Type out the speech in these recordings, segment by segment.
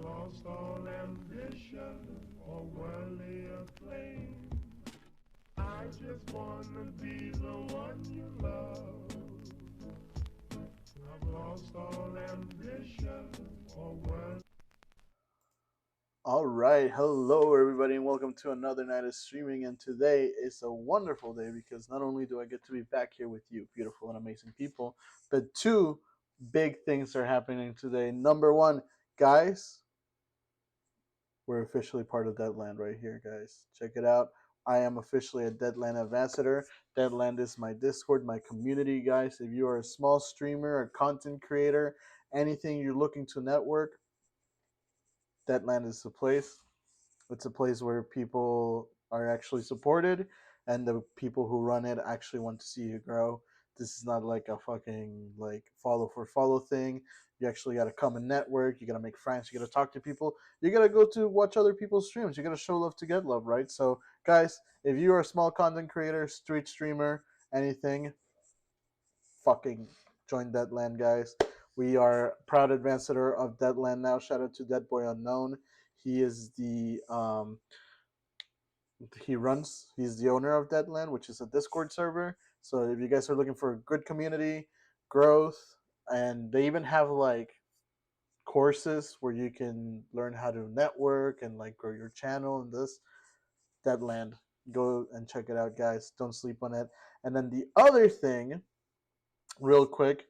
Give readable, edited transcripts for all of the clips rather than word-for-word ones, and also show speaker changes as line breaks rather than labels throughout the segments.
lost all ambition or worldly acclaim. I just wanna be the one you love. I've lost all ambition or worldly.
All right, hello everybody, and welcome to another night of streaming. And today is a wonderful day because not only do I get to be back here with you, beautiful and amazing people, but two big things are happening today. Number one, guys, we're officially part of Deadland right here, guys. Check it out. I am officially a Deadland ambassador. Deadland is my Discord, my community, guys. If you are a small streamer, a content creator, anything you're looking to network, Deadland is the place. It's a place where people are actually supported and the people who run it actually want to see you grow. This is not like a fucking like follow for follow thing. You actually gotta come and network, you gotta make friends, you gotta talk to people, you gotta go to watch other people's streams, you gotta show love to get love, right? So guys, if you are a small content creator, street streamer, anything, fucking join Deadland, guys. We are proud ambassador of Deadland now. Shout out to Dead Boy Unknown. He is the he's the owner of Deadland, which is a Discord server. So if you guys are looking for good community growth, and they even have like courses where you can learn how to network and like grow your channel and this Deadland. Go and check it out, guys. Don't sleep on it. And then the other thing, real quick,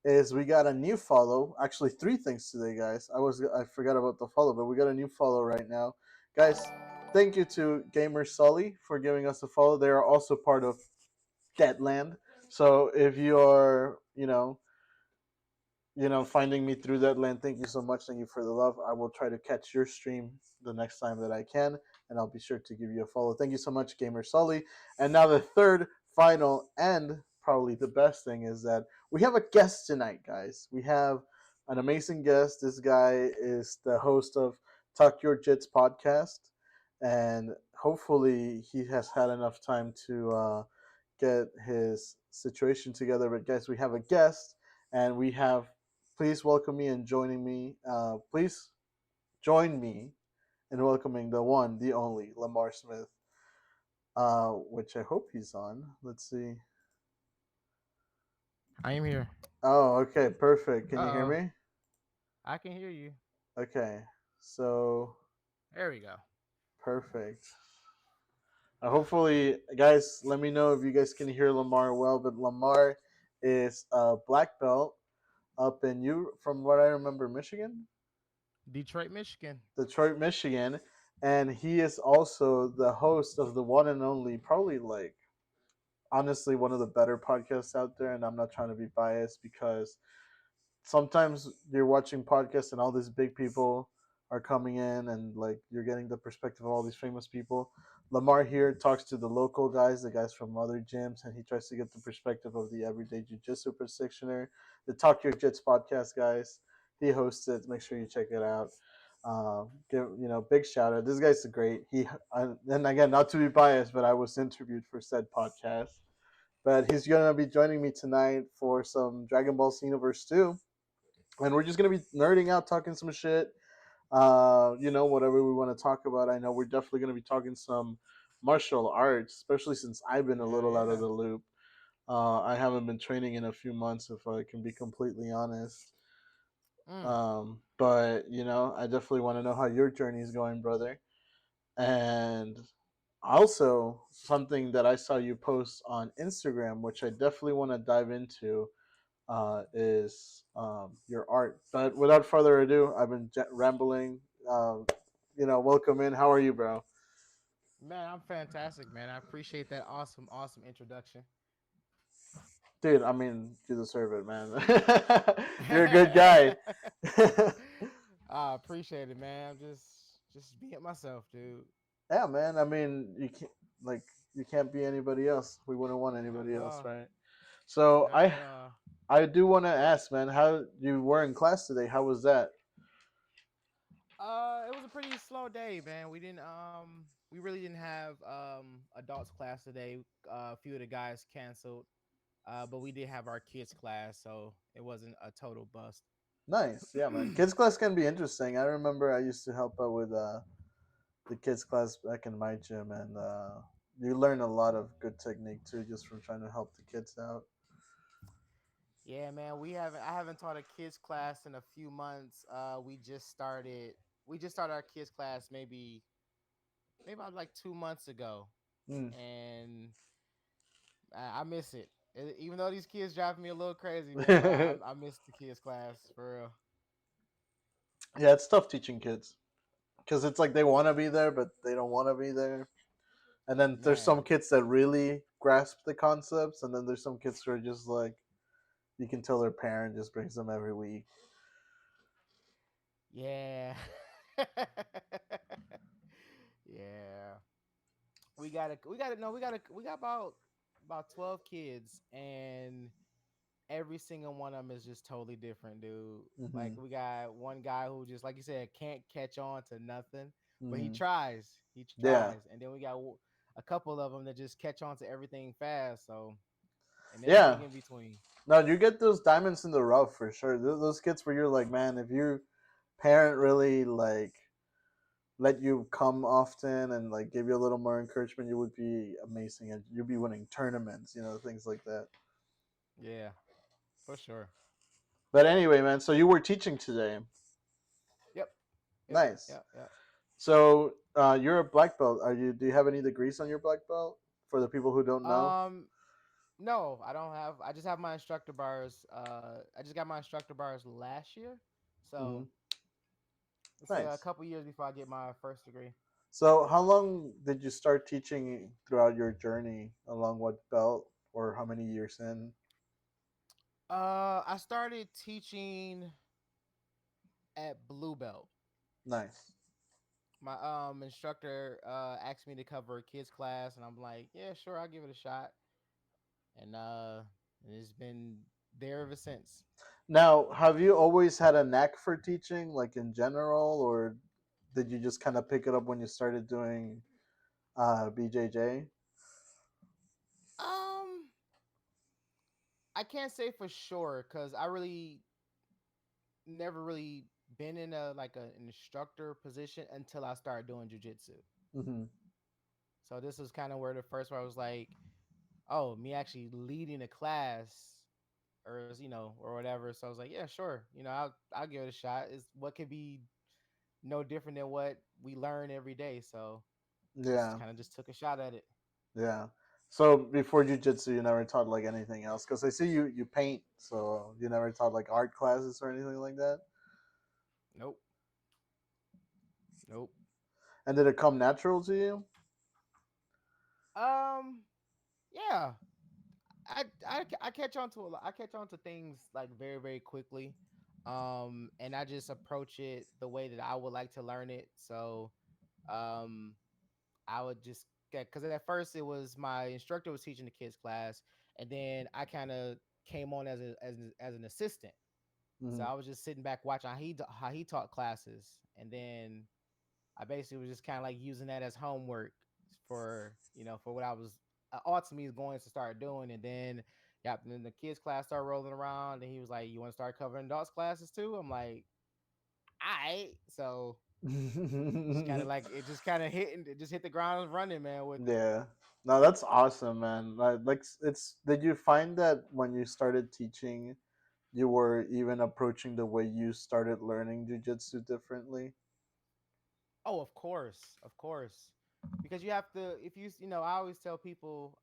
is we got a new follow. Actually, three things today, guys. I forgot about the follow, but we got a new follow right now, guys. Thank you to Gamer Sully for giving us a follow. They are also part of Deadland. So if you are, finding me through Deadland, thank you so much. Thank you for the love. I will try to catch your stream the next time that I can, and I'll be sure to give you a follow. Thank you so much, Gamer Sully. And now the third, final, and probably the best thing is that we have a guest tonight, guys. We have an amazing guest. This guy is the host of Talk Your Jits podcast, and hopefully he has had enough time to get his situation together. But guys, we have a guest, and we have. Please welcome me and joining me. Please join me in welcoming the one, the only Lamar Smith. Which I hope he's on. Let's see.
I am here.
Oh, okay, perfect. Can you hear
Uh oh.
me?
I can hear you.
Okay, so
There we go.
perfect. Hopefully, guys, let me know if you guys can hear Lamar well. But Lamar is a black belt up in from what I remember, Michigan,
Detroit, Michigan.
Detroit, Michigan, and he is also the host of the one and only, probably like honestly one of the better podcasts out there. And I'm not trying to be biased because sometimes you're watching podcasts and all these big people are coming in and like you're getting the perspective of all these famous people. Lamar here talks to the local guys, the guys from other gyms, and he tries to get the perspective of the everyday jiu-jitsu practitioner. The Talk Your Jits podcast, guys. He hosts it. Make sure you check it out. Give big shout out. This guy's great. And again, not to be biased, but I was interviewed for said podcast. But he's gonna be joining me tonight for some Dragon Ball Xenorverse 2, and we're just gonna be nerding out, talking some shit. Whatever we want to talk about. I know we're definitely gonna be talking some martial arts, especially since I've been a
Yeah,
little out of
yeah.
the loop. I haven't been training in a few months, if I can be completely honest.
Mm.
But I definitely want to know how your journey is going, brother. And also something that I saw you post on Instagram, which I definitely want to dive into, is your art. But without further ado, I've been rambling. Welcome in. How are you, bro?
Man, I'm fantastic, man. I appreciate that awesome, awesome introduction.
Dude, I mean, you deserve it, man. You're a good guy.
I appreciate it, man. I'm just being myself, dude.
Yeah, man. I mean, you can't be anybody else. We wouldn't want
Not
anybody
at
else,
all.
right? So
Not
I
at all.
I do want to ask, man, how you were in class today? How was that?
It was a pretty slow day, man. We really didn't have adults class today. A few of the guys canceled. But we did have our kids class, so it wasn't a total bust.
Nice. Yeah, man. Kids class can be interesting. I remember I used to help out with the kids class back in my gym, and you learn a lot of good technique too, just from trying to help the kids out.
Yeah, man, I haven't taught a kids class in a few months. We just started our kids class maybe about like 2 months ago,
Mm.
and I miss it. Even though these kids drive me a little crazy, man, but I miss the kids class for real.
Yeah, it's tough teaching kids because it's like they want to be there, but they don't want to be there. And then there's some
Man,
kids that really grasp the concepts, and then there's some kids who are just like you can tell their parent just brings them every week.
yeah, yeah. We got about 12 kids, and every single one of them is just totally different, dude.
Hmm.
Like we got one guy who just like you said can't catch on to nothing, but he
Hmm.
tries. He
Yeah,
tries, and then we got a couple of them that just catch on to everything fast. So and
yeah.
everything in between.
No, you get those diamonds in the rough for sure. Those kids where you're like, man, if your parent really like let you come often and like give you a little more encouragement, you would be amazing and you'd be winning tournaments, things like that.
Yeah, for sure.
But anyway, man, so you were teaching today.
Yep, yep,
Nice.
yep, yep.
So you're a black belt. Are you? Do you have any degrees on your black belt for the people who don't know?
Um, no, I don't have. I just have my instructor bars. I just got my instructor bars last year,
Hmm.
so it's a
Nice.
couple years before I get my first degree.
So how long did you start teaching throughout your journey? Along what belt, or how many years in?
I started teaching at blue belt.
Nice.
My instructor asked me to cover a kids class, and I'm like, yeah, sure, I'll give it a shot. And it's been there ever since.
Now, have you always had a knack for teaching, like in general, or did you just kind of pick it up when you started doing BJJ?
Um, I can't say for sure because I really never really been in an instructor position until I started doing jujitsu.
Hmm.
So this was kind of where the first where I was like, oh, me actually leading a class or or whatever. So I was like, yeah, sure, I'll give it a shot. Is what could be no different than what we learn every day. So just
Yeah,
kind of just took a shot at it.
yeah. So before jujitsu, you never taught like anything else? Because I see you paint, so you never taught like art classes or anything like that.
Nope, nope.
And did it come natural to you?
Um, yeah, I catch on to a lot. I catch on to things like very very quickly, and I just approach it the way that I would like to learn it. So, um, I would just get because at first it was my instructor was teaching the kids class, and then I kind of came on as an assistant. So
Hmm.
I was just sitting back watching how he taught classes, and then I basically was just kind of like using that as homework for for what I was ultimately going to start doing. And then yeah, then the kids class started rolling around, and he was like, "You want to start covering adults classes too?" I'm like, "All right." So just kind of like it just kind of hit and it just hit the ground running, man, with it.
Yeah. No, that's awesome, man. Like, it's. Did you find that when you started teaching, you were even approaching the way you started learning jujitsu differently?
Oh, of course, because you have to. If I always tell people,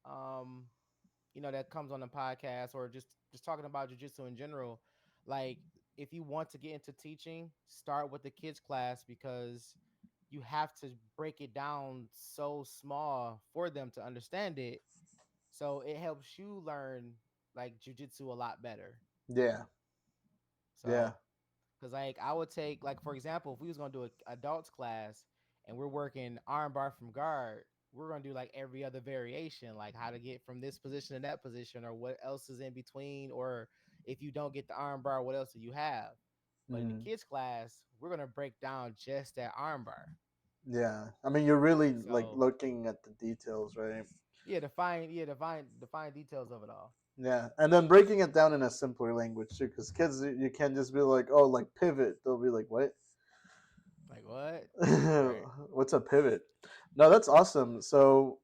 that comes on the podcast or just talking about jujitsu in general, like if you want to get into teaching, start with the kids class because you have to break it down so small for them to understand it. So it helps you learn like jujitsu a lot better.
Yeah. Yeah.
So because like I would take like for example, if we was gonna do a adults class and we're working armbar from guard, we're gonna do like every other variation, like how to get from this position to that position, or what else is in between, or if you don't get the armbar, what else do you have? But in the
Hmm.
kids class, we're gonna break down just that armbar.
Yeah. I mean, you're really like
So
looking at the details, right?
yeah, define details of it all.
Yeah, and then breaking it down in a simpler language too, because kids you can't just be like, oh, like pivot. They'll be like, what?
Like what? Right.
What's a pivot? No, that's awesome. So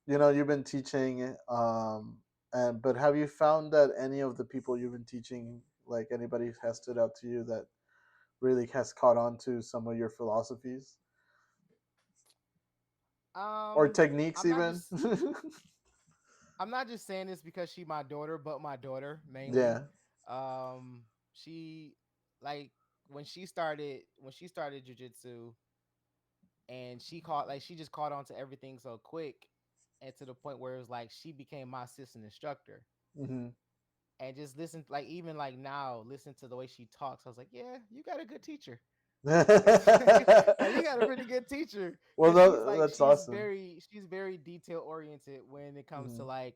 you've been teaching, and but have you found that any of the people you've been teaching, like anybody has stood out to you that really has caught on to some of your philosophies or
Um,
techniques
I'm not
even?
just I'm not just saying this because she my daughter, but my daughter mainly.
Yeah.
She like when she started jujitsu, and she just caught on to everything so quick, and to the point where it was like she became my assistant instructor.
Hmm.
And just listen, like even like now, listen to the way she talks. I was like, yeah, you got a good teacher. Like you got a pretty good teacher,
Well,
because
that's awesome.
she's very detail oriented when it comes to
Hmm.
like,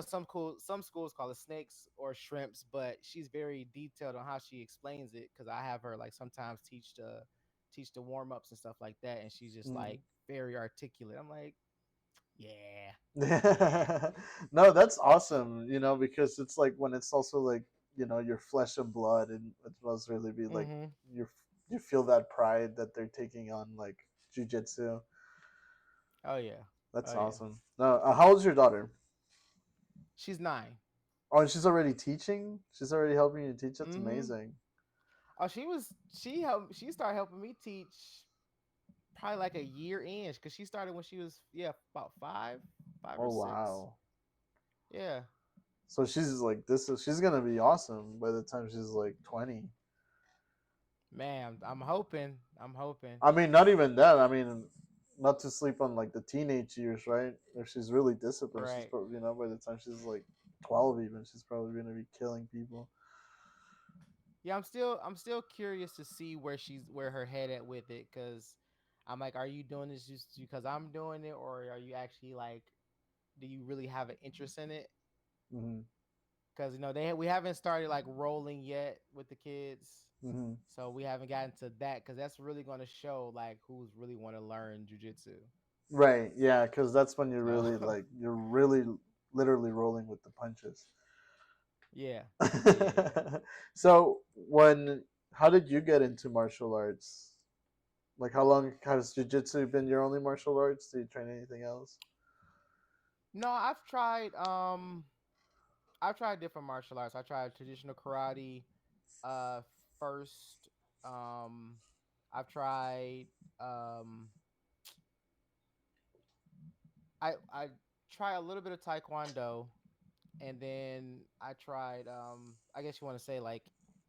some schools call it snakes or shrimps, but she's very detailed on how she explains it, because I have her like sometimes teach the warm-ups and stuff like that, and she's just
Hmm.
like very articulate. I'm like, yeah, yeah.
No, that's awesome. Because it's like when it's also like your flesh and blood, and it must really be like
Mm-hmm.
you you feel that pride that they're taking on like jujitsu.
Oh yeah.
That's
Oh yeah.
awesome. No, how old's your daughter?
She's 9.
Oh, and she's already teaching. She's already helping you teach. That's
Mm-hmm.
amazing.
Oh, she started helping me teach probably like a year in, because she started when she was, yeah, about five or
Oh
six.
wow.
Yeah.
So she's gonna be awesome by the time she's like 20.
Man, I'm hoping. I'm hoping.
I mean, not even that. I mean, not to sleep on like the teenage years, right? If she's really disciplined, she's
Right.
probably by the time she's like 12, even she's probably gonna be killing people.
Yeah, I'm still curious to see where her head at with it, cuz I'm like, are you doing this just because I'm doing it, or are you actually like, do you really have an interest in it?
Hmm.
Cuz we haven't started like rolling yet with the kids.
Hmm.
So we haven't gotten to that, cuz that's really going to show like who's really want to learn jujitsu.
Right? Yeah, because that's when
So
you're really literally rolling with the punches.
yeah. Yeah, yeah, yeah.
So how did you get into martial arts? Like, how long has jujitsu been your only martial arts? Do you train anything else?
No, I've tried different martial arts. I tried traditional karate first. Um I've tried um I try a little bit of taekwondo, and then I tried, I guess you want to say like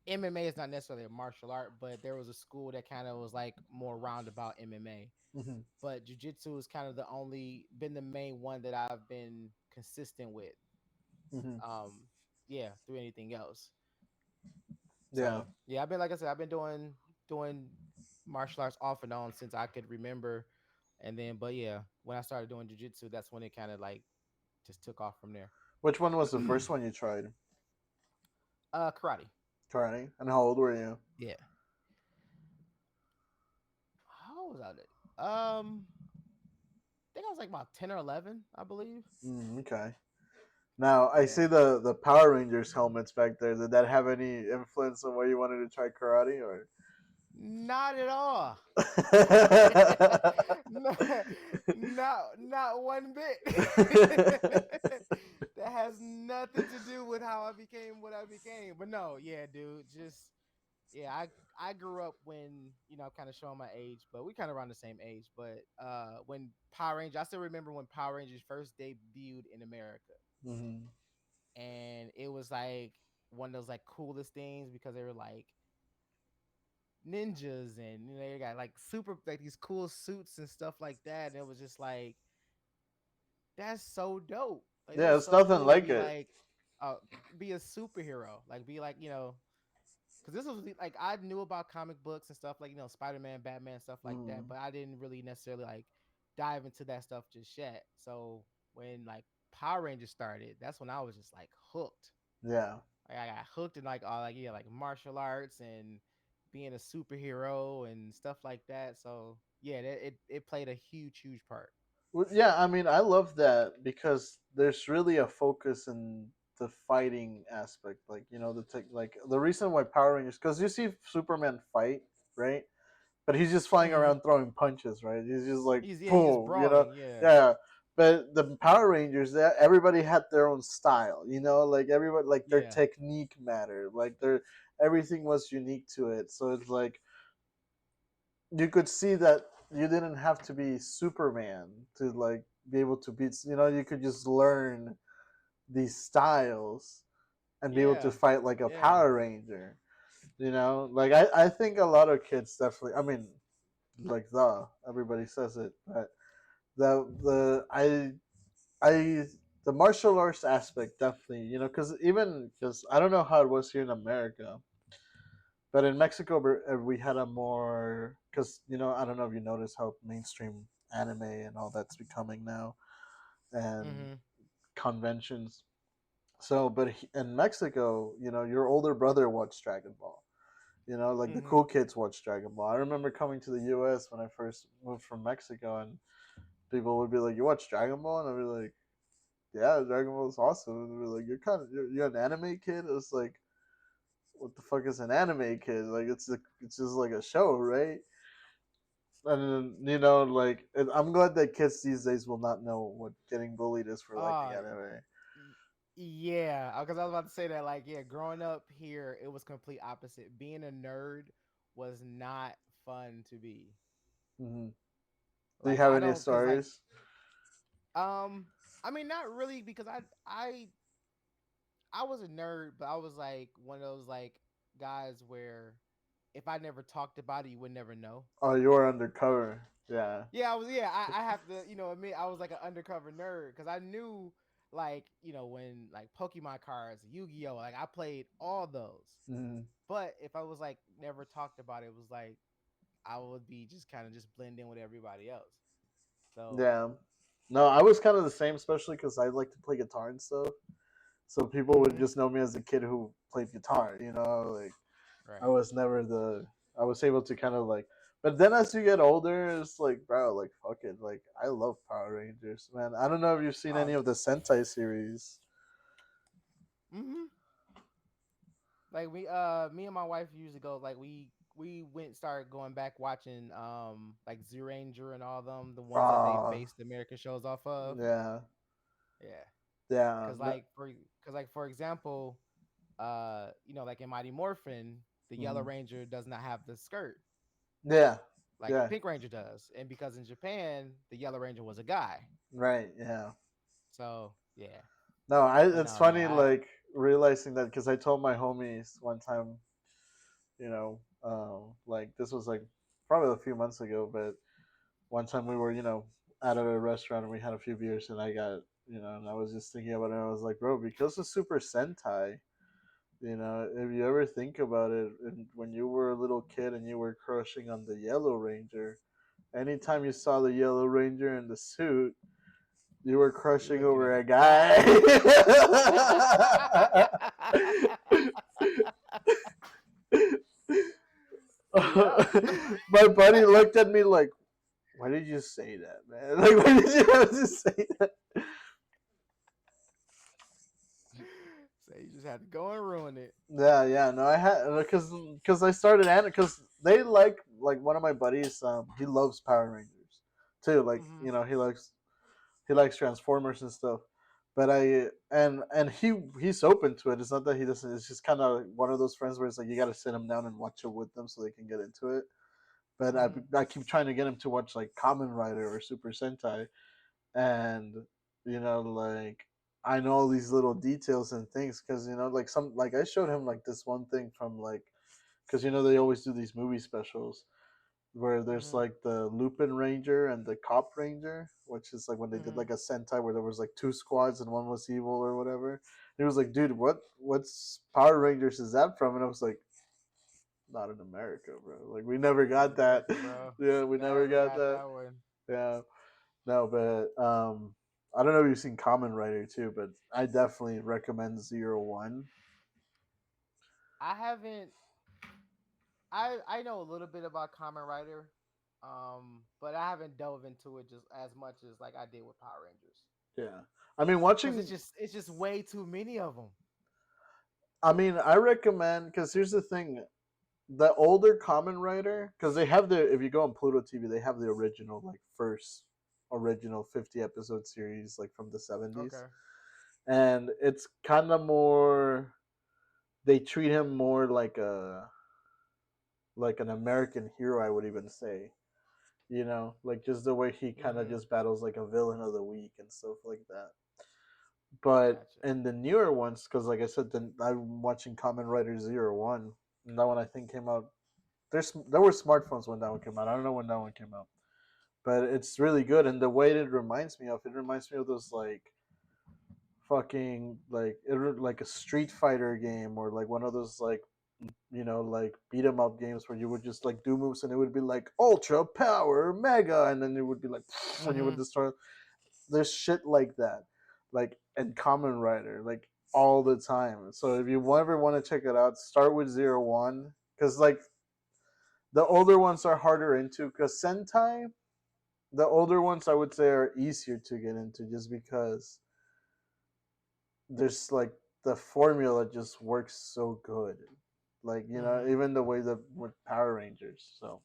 MMA is not necessarily a martial art, but there was a school that kind of was like more roundabout MMA.
Hmm.
But jiu-jitsu is kind of the only been the main one that I've been consistent with.
Hmm.
Um yeah, through anything else.
Yeah.
So yeah, I've been, like I said, I've been doing martial arts off and on since I could remember. And then, but yeah, when I started doing jujitsu, that's when it kind of like just took off from there.
Which one was the first one you tried?
Karate.
Karate. And how old were you?
Yeah. How was I? I think I was like about 10 or 11, I believe.
Okay. Now I see
Yeah.
the Power Rangers helmets back there. Did that have any influence on why you wanted to try karate, or?
Not at all. No, not one bit. That has nothing to do with how I became what I became. But no, yeah, dude, just yeah, I grew up when, kind of showing my age, but we kind of around the same age. But when Power Rangers, I still remember when Power Rangers first debuted in America,
Hmm.
and it was like one of those like coolest things, because they were like ninjas, and they got like super like these cool suits and stuff like that, and it was just like, that's so dope. Like, that
Yeah,
was
it's
so
nothing
cool to
like
be
it.
like, uh be a superhero, like be like, because this was like, I knew about comic books and stuff like, Spider-Man, Batman, stuff like that,
Hmm.
but I didn't really necessarily like dive into that stuff just yet. So when like Power Rangers started, that's when I was just like hooked.
Yeah.
Like, I got hooked in like all, like, yeah, like martial arts and being a superhero and stuff like that. So yeah, it played a huge part.
Yeah, I mean, I love that because there's really a focus in the fighting aspect. Like, the like the reason why Power Rangers, because you see Superman fight, right? But he's just flying
Mm-hmm.
around throwing punches, right? He's just like
He's just
boom,
brawling. Yeah.
yeah. But the Power Rangers, everybody had their own style, like everybody, like their
Yeah.
technique mattered, like their everything was unique to it. So it's like you could see that you didn't have to be Superman to like be able to beat. You could just learn these styles and be able to
Yeah.
fight like a
Yeah.
Power Ranger. Like I think a lot of kids definitely. I mean, like everybody says it, but the I the martial arts aspect definitely, because I don't know how it was here in America, but in Mexico we had a more, because I don't know if you notice how mainstream anime and all that's becoming now, and
Mm-hmm.
conventions. So, but in Mexico, your older brother watched Dragon Ball. Like the
Mm-hmm.
cool kids watch Dragon Ball. I remember coming to the U.S. when I first moved from Mexico, and people would be like, "You watch Dragon Ball?" And I'd be like, "Yeah, Dragon Ball is awesome." And they'd be like, "You're an anime kid?" It's like, what the fuck is an anime kid? Like it's just like a show, right? And like I'm glad that kids these days will not know what getting bullied is for liking
Uh
anime.
yeah, because I was about to say that, like, yeah, growing up here, it was complete opposite. Being a nerd was not fun to be.
Hmm. Do you
Like,
have
I
any
don't, cause like,
stories?
um, I mean, not really, because I was a nerd, but I was like one of those like guys where if I never talked about it, you would never know.
Oh, you were undercover. Yeah.
Yeah, I was. Yeah, I have to, admit I was like an undercover nerd because I knew, like, when like Pokemon cards, Yu-Gi-Oh, like I played all those.
Hmm.
But if I was like never talked about it, it was like I would be just kind of just blend in with everybody else. So
Yeah. No, I was kind of the same, especially because I like to play guitar and stuff. So people would
mm-hmm.
just know me as the kid who played guitar. Like I
Right.
was never the. I was able to kind of like. But then as you get older, it's like, bro, like fuck it, like I love Power Rangers, man. I don't know if you've seen
Oh,
any of the Sentai series.
mm-hmm. Like me and my wife usually go, like, we went started going back watching like Z Ranger and all them, the ones that they
Ah,
based American shows off of.
yeah,
Yeah.
yeah,
Cause like for example, like in Mighty Morphin, the Yellow
mhm.
Ranger does not have the skirt
Yeah,
like the
yeah,
Pink Ranger does, and because in Japan the Yellow Ranger was a guy.
right, yeah.
So yeah,
No,
but
it's
no, yeah,
funny like realizing that because I told my homies one time, like this was like probably a few months ago, but one time we were, at a restaurant and we had a few beers and I got, and I was just thinking about it. And I was like, bro, because of Super Sentai, if you ever think about it, and when you were a little kid and you were crushing on the Yellow Ranger, anytime you saw the Yellow Ranger in the suit, you were
you're
crushing
looking
over
at
a
a
guy.
guy. Yep.
My buddy looked at me like, "Why did you say that, man? Like, why did you have to say that?"
So you just had to go and ruin it.
Yeah, yeah. No, I had because I started because they like one of my buddies. He loves Power Rangers too. Like
Hmm.
he likes Transformers and stuff. But and he's open to it. It's not that he doesn't. It's just kind of one of those friends where it's like you got to sit him down and watch it with them so they can get into it. But I
Hmm.
I keep trying to get him to watch like Kamen Rider or Super Sentai, and like I know all these little details and things because like I showed him like this one thing from like because they always do these movie specials where there's
Hmm.
like the Lupin Ranger and the Cop Ranger, which is like when they did
Hmm.
like a Sentai where there was like two squads and one was evil or whatever. And he was like, "Dude, what's Power Rangers is that from?" And I was like, "Not in America, bro. Like we never
Not in
got that.
America, bro.
Yeah, we never
Never
got
got
that.
that one.
Yeah, no, but I don't know if you've seen Common Writer too, but I definitely recommend 01.
I haven't. I know a little bit about Kamen Rider. But I haven't dove into it just as much as like I did with Power Rangers
Yeah. I mean,
because
watching.
it's just way too many of them.
I mean, I recommend because here's the thing: the older Common Writer, because they have the if you go on Pluto TV, they have the original like first original 50 episode series like from the 70s,
Okay.
and it's kind of more. They treat him more like an American hero, I would even say. Like just the way he kind of
Mm-hmm.
just battles like a villain of the week and stuff like that. But
Gotcha.
in the newer ones, because like I said, I'm watching Common Writer 01, and that one I think came out. There were smartphones when that one came out. I don't know when that one came out, but it's really good. And the way it reminds me of those like fucking like a Street Fighter game or like one of those like like beat 'em up games where you would just like do moves and it would be like ultra power mega and then it would be like when you would
Mm-hmm.
destroy. There's shit like that, like and Common Rider, like all the time. So if you ever want to check it out, start with 01 because like the older ones are harder into because Sentai. The older ones I would say are easier to get into just because there's like the formula just works so good. Like,
Mm-hmm.
even the way that with Power Rangers. So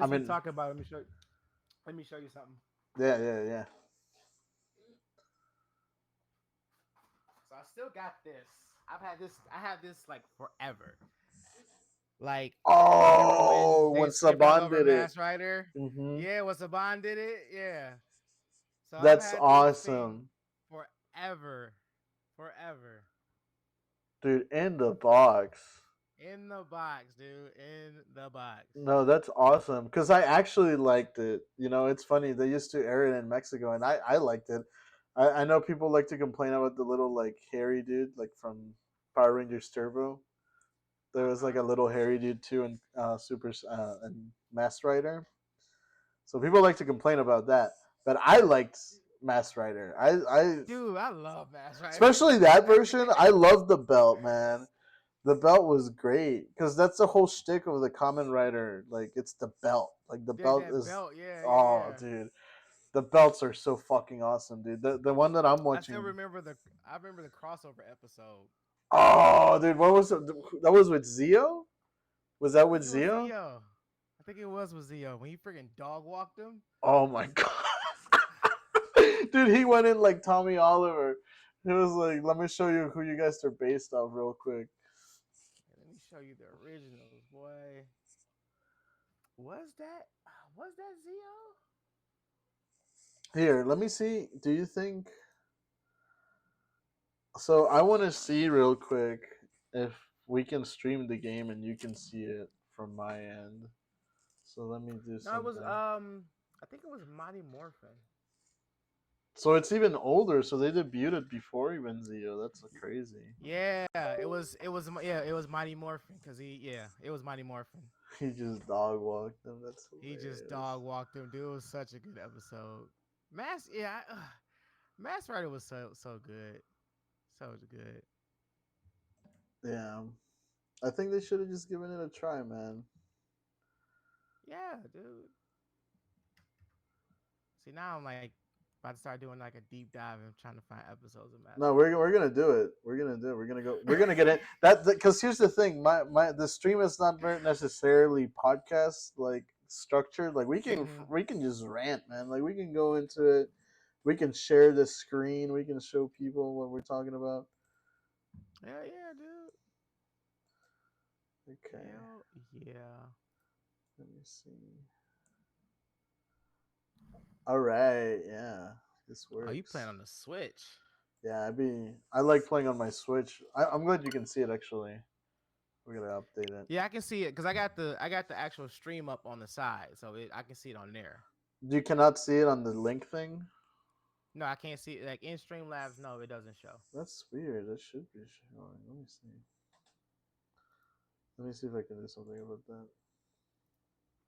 I
Since we
mean,
talk about, it, let me show you something.
yeah, yeah, yeah.
So I still got this. I have this like forever. Like remember when
Oh,
they
when
skipped all
Saban
over
did it.
Mass Rider?
Hmm.
Yeah, when Saban did it. Yeah. So I've
That's
had this thing
awesome.
forever, forever
Dude, in the box.
in the box, dude. In the box.
No, that's awesome. Because I actually liked it. It's funny. They used to air it in Mexico, and I liked it. I know people like to complain about the little, like, hairy dude, like, from Power Rangers Turbo. There
Uh
was, like,
huh.
a little hairy dude, too, in and Mass Rider. So people like to complain about that. But I liked Mass Rider.
Dude, I love Mass Rider.
especially that version. I love the belt, man. The belt was great because that's the whole shtick of the Common Rider. Like it's the belt. Like the belt
That
is.
belt, yeah, yeah,
Oh,
yeah.
dude, the belts are so fucking awesome, dude. The one that I'm
I still
watching.
remember I remember the crossover episode.
Oh, dude, what was it? That was with Zio? Was
I
that with
think it was
Zio?
Zio. I think it was with Zio when he freaking dog walked him.
Oh my god, dude, he went in like Tommy Oliver. He was like, "Let me show you who you guys are based off, real quick."
Let me show you the originals, boy. Was that was that Zio?
Here, let me see. Do you think? So I want to see real quick if we can stream the game and you can see it from my end. So let me do
No, it was
something.
I think it was Mighty Morphin.
So it's even older. So they debuted before even Zio. That's crazy.
Yeah, it was Mighty Morphin because it was Mighty Morphin.
He just dog walked them. That's
He just
hilarious.
dog walked him. Dude, it was such a good episode. Mass, yeah, Mass Rider was so good, so good.
Yeah, I think they should have just given it a try, man.
Yeah, dude. See now I'm like about to start doing like a deep dive and trying to find episodes of Mass
No, we're gonna do it. We're gonna do it. We're gonna go. We're gonna get it. That because here's the thing. My the stream is not very necessarily podcast like structured. Like
Mm-hmm.
we can just rant, man. Like we can go into it. We can share the screen. We can show people what we're talking about.
Yeah, yeah, dude.
Okay,
Hell yeah.
let me see. All right, yeah, this
Oh, you playing
works.
on the Switch?
Yeah, I like playing on my Switch. I'm glad you can see it. Actually, we're gonna update it.
Yeah, I can see it because I got the actual stream up on the side, so I can see it on there.
You cannot see it on the link thing.
No, I can't see it like in Streamlabs. No, it doesn't show.
That's weird. That should be showing. Let me see. Let me see if I can do something about that.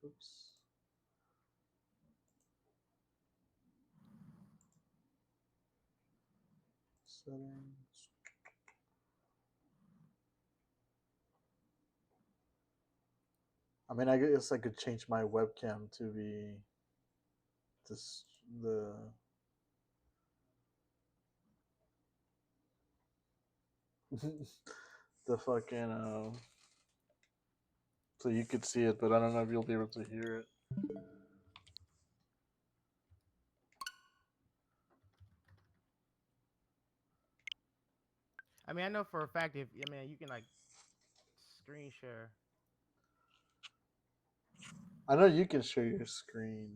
Oops. Settings. I mean, I guess I could change my webcam to be this the fucking so you could see it, but I don't know if you'll be able to hear it.
I mean, I know for a fact if I mean you can like screen share.
I know you can share your screen.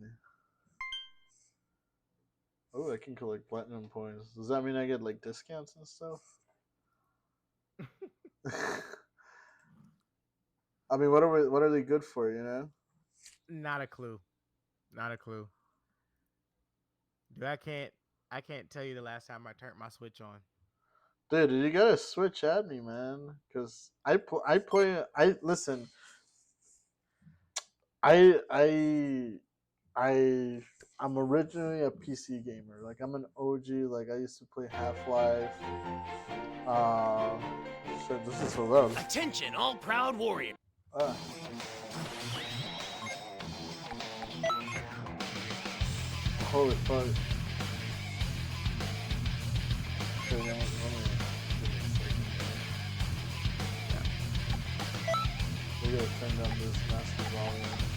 Oh, I can collect platinum points. Does that mean I get like discounts and stuff? I mean, what are they good for? You know?
Not a clue. Not a clue. Dude, I can't tell you the last time I turned my Switch on.
Dude, you gotta switch at me, man. Cause I play. I listen. I I I I'm originally a PC gamer. Like I'm an OG. Like I used to play Half Life. Uh, shit. This is so loud.
Attention, all proud warriors.
Uh, holy fuck. Okay, let me we gotta turn down this massive volume.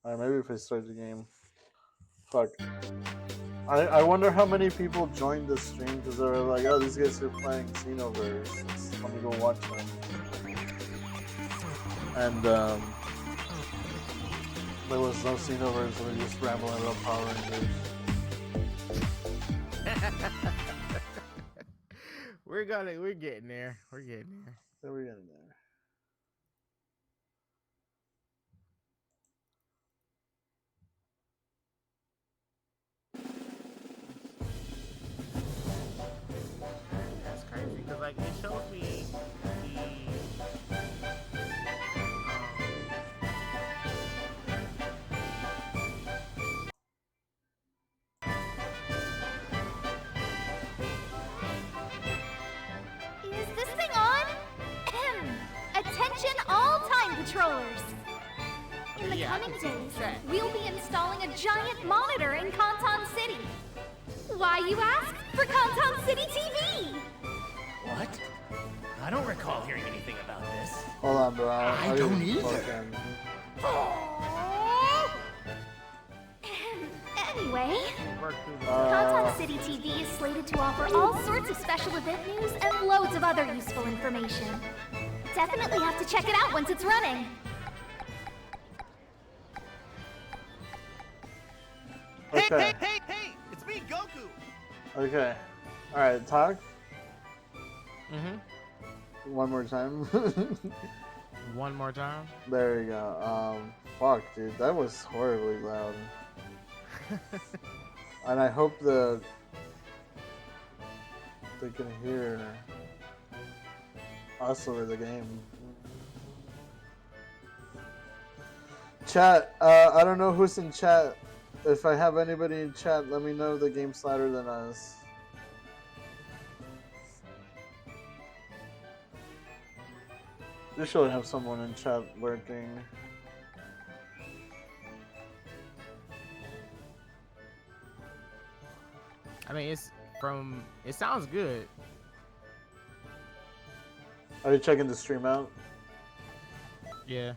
Alright, maybe if I start the game. Fuck. I wonder how many people joined the stream because they were like, oh, these guys are playing Xenorverse. Let me go watch them. And there was no Xenorverse, so they just rambling about Power Rangers.
We're getting there. We're getting there.
There we go there.
That's crazy because like it shows me
Is this thing on? Attention all time patrollers! In the
yeah, I
coming
can see
days,
that.
we'll be installing a giant monitor in Canton City. Why, you ask? For Canton City TV!
What? I don't recall hearing anything about this.
Hold on, bro.
I don't either.
Fucking...
Anyway,
work through the
Canton City TV is slated to offer all sorts of special event news and loads of other useful information. Definitely have to check it out once it's running.
Okay.
Hey! It's me, Goku!
Okay. Alright, talk.
Mm-hmm.
One more time.
One more time.
There you go. Fuck, dude. That was horribly loud. And I hope they can hear us over the game. Chat, I don't know who's in chat. If I have anybody in chat, let me know the game's louder than us. You should have someone in chat lurking.
I mean, it sounds good.
Are you checking the stream out?
Yeah.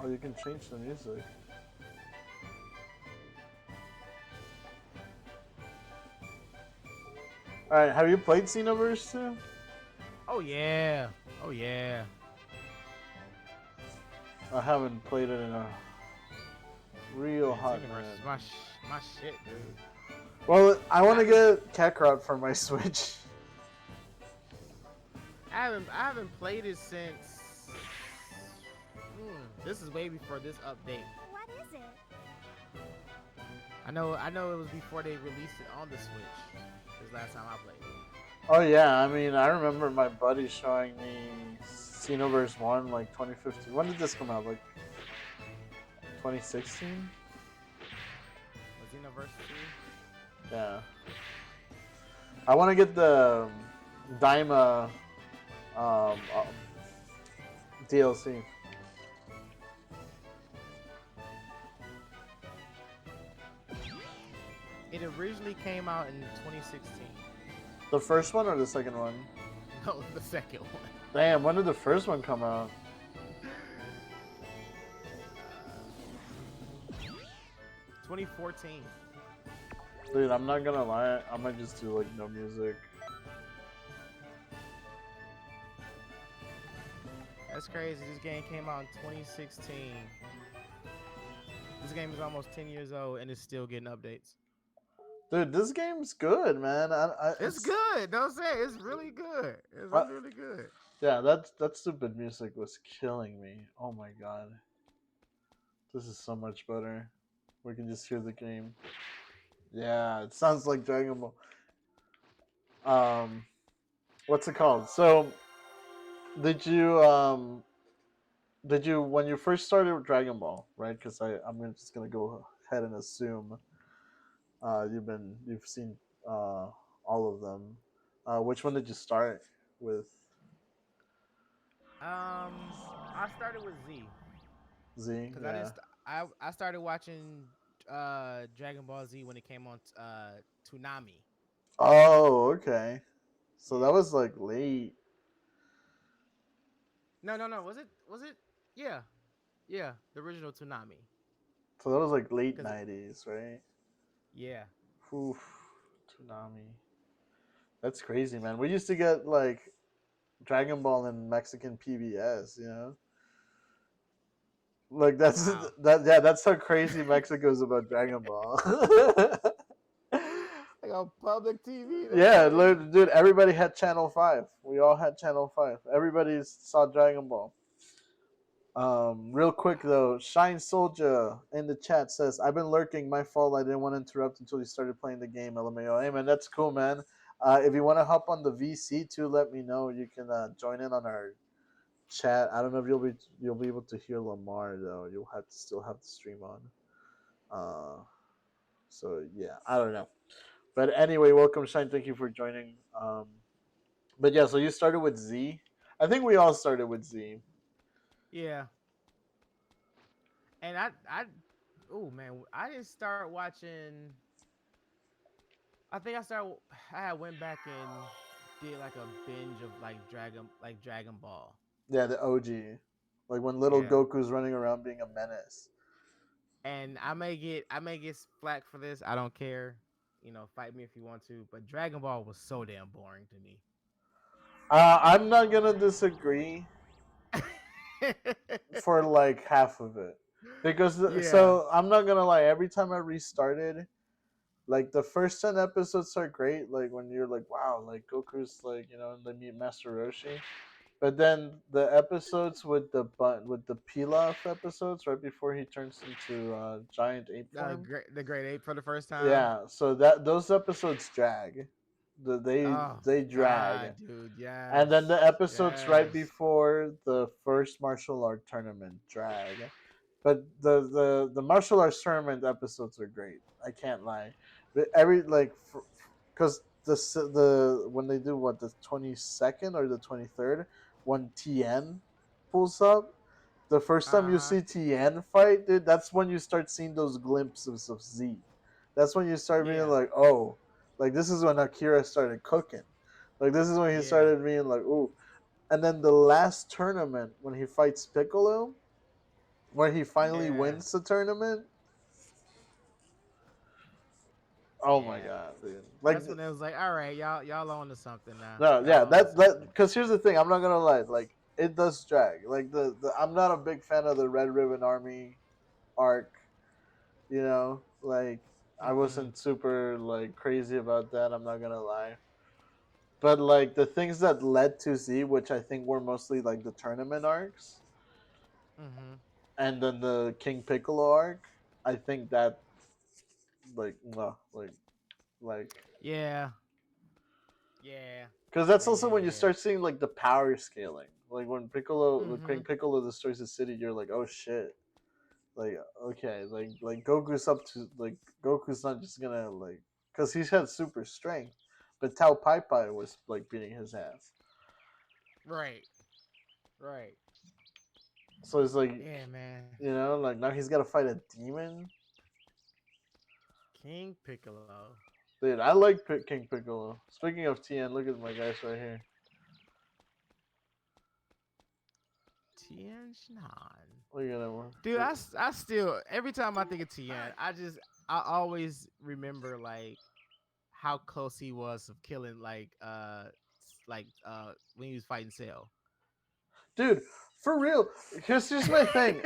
Oh, you can change the music. Alright, have you played Xenoverse 2?
Oh yeah. Oh yeah.
I haven't played it in a real hot
Xenorverse
minute.
is my shit, dude.
Well, I want to get Kakarot for my Switch.
I haven't played it since. This is way before this update.
What is it?
I know it was before they released it on the Switch. This last time I played it.
Oh yeah, I mean, I remember my buddy showing me Xenorverse 1, like 2015. When did this come out? Like 2016?
Was Xenoverse 2?
Yeah. I want to get the Daima DLC.
It originally came out in 2016.
The first one or the second one?
No, the second one.
Damn, when did the first one come out?
2014.
Dude, I'm not gonna lie. I might just do like no music.
That's crazy. This game came out in 2016. This game is almost 10 years old and it's still getting updates.
Dude, this game's good, man.
It's good. Don't say it. It's really good. It's
I-
really, really good.
Yeah, that stupid music was killing me. Oh my god. This is so much better. We can just hear the game. Yeah, it sounds like Dragon Ball. What's it called? So, did you when you first started with Dragon Ball, right? Because just gonna go ahead and assume you've seen all of them. Which one did you start with?
I started with Z
Z,
because
yeah.
I started watching Dragon Ball Z when it came on Toonami.
Oh, okay. So that
Yeah.
was like late.
No. Was it? Yeah. Yeah. The original Toonami.
So that was like late
Cause
90s, right?
yeah.
Oof, Toonami. That's crazy, man. We used to get like Dragon Ball and Mexican PBS, you know? Like that's
Wow.
that yeah, that's how crazy Mexico is about Dragon Ball.
Like on public TV. That's
Yeah,
crazy.
dude, everybody had Channel 5. We all had Channel 5. Everybody saw Dragon Ball. Real quick though, Shine Soldier in the chat says, "I've been lurking. My fault. I didn't want to interrupt until you started playing the game." LMAO. Hey man, that's cool, man. If you want to hop on the VC too, let me know. You can join in on our chat. I don't know if you'll be able to hear Lamar though. You'll have to still have the stream on. So yeah, I don't know. But anyway, welcome Shine. Thank you for joining. But yeah, so you started with Z. I think we all started with Z.
Yeah. And oh man, I didn't start watching. I think I started. I had went back and did like a binge of like Dragon Ball.
Yeah, the OG. Like when little
Yeah.
Goku's running around being a menace.
And I may get flack for this. I don't care. Fight me if you want to. But Dragon Ball was so damn boring to me.
I'm not gonna disagree for like half of it. Because
Yeah.
so I'm not gonna lie, every time I restarted, like the first 10 episodes are great, like when you're like, wow, like Goku's like, and they meet Master Roshi. But then the episodes with the Pilaf episodes right before he turns into giant ape form.
The Great Ape for the first time.
Yeah, so that those episodes drag.
Oh
They drag.
God, dude.
And
Yes.
then the episodes right
Yes.
before the first martial art tournament drag. But the martial arts tournament episodes are great. I can't lie. But every like because the when they do what, the 22nd or the 23rd, when TN pulls up, the first time you
Uh-huh.
see TN fight, dude, that's when you start seeing those glimpses of Z. That's when you start being
Yeah.
like, oh, like this is when Akira started cooking. Like this is when he
Yeah.
started being like, ooh. And then the last tournament when he fights Piccolo, where he finally
Yeah.
wins the tournament. Oh my
Yeah.
god, dude! Like
That's when it was like, all right, y'all on to something now.
no,
Y'all
yeah,
on to
that
something.
because here's the thing. I'm not gonna lie. Like it does drag. Like I'm not a big fan of the Red Ribbon Army arc. Like I
Mm-hmm.
wasn't super like crazy about that. I'm not gonna lie. But like the things that led to Z, which I think were mostly like the tournament arcs,
Mm-hmm.
and then the King Piccolo arc, I think that like well, like
Yeah. Yeah.
because that's
Yeah.
also
Yeah.
when you
Yeah.
start seeing like the power scaling. Like when King
Mm-hmm.
Piccolo destroys the city, you're like, oh shit. Like okay, like Goku's up to like Goku's not just gonna like because he's had super strength, but Tao Pai Pai was like beating his ass.
Right. Right.
So it's like
Yeah, man.
like now he's got to fight a demon.
King Piccolo.
Dude, I like King Piccolo. Speaking of TN, look at my guys right here.
Tien Shan.
Look at him.
Dude, I still every time I think of Tien, I always remember like how close he was of killing when he was fighting Cell.
Dude, for real. Here's my thing.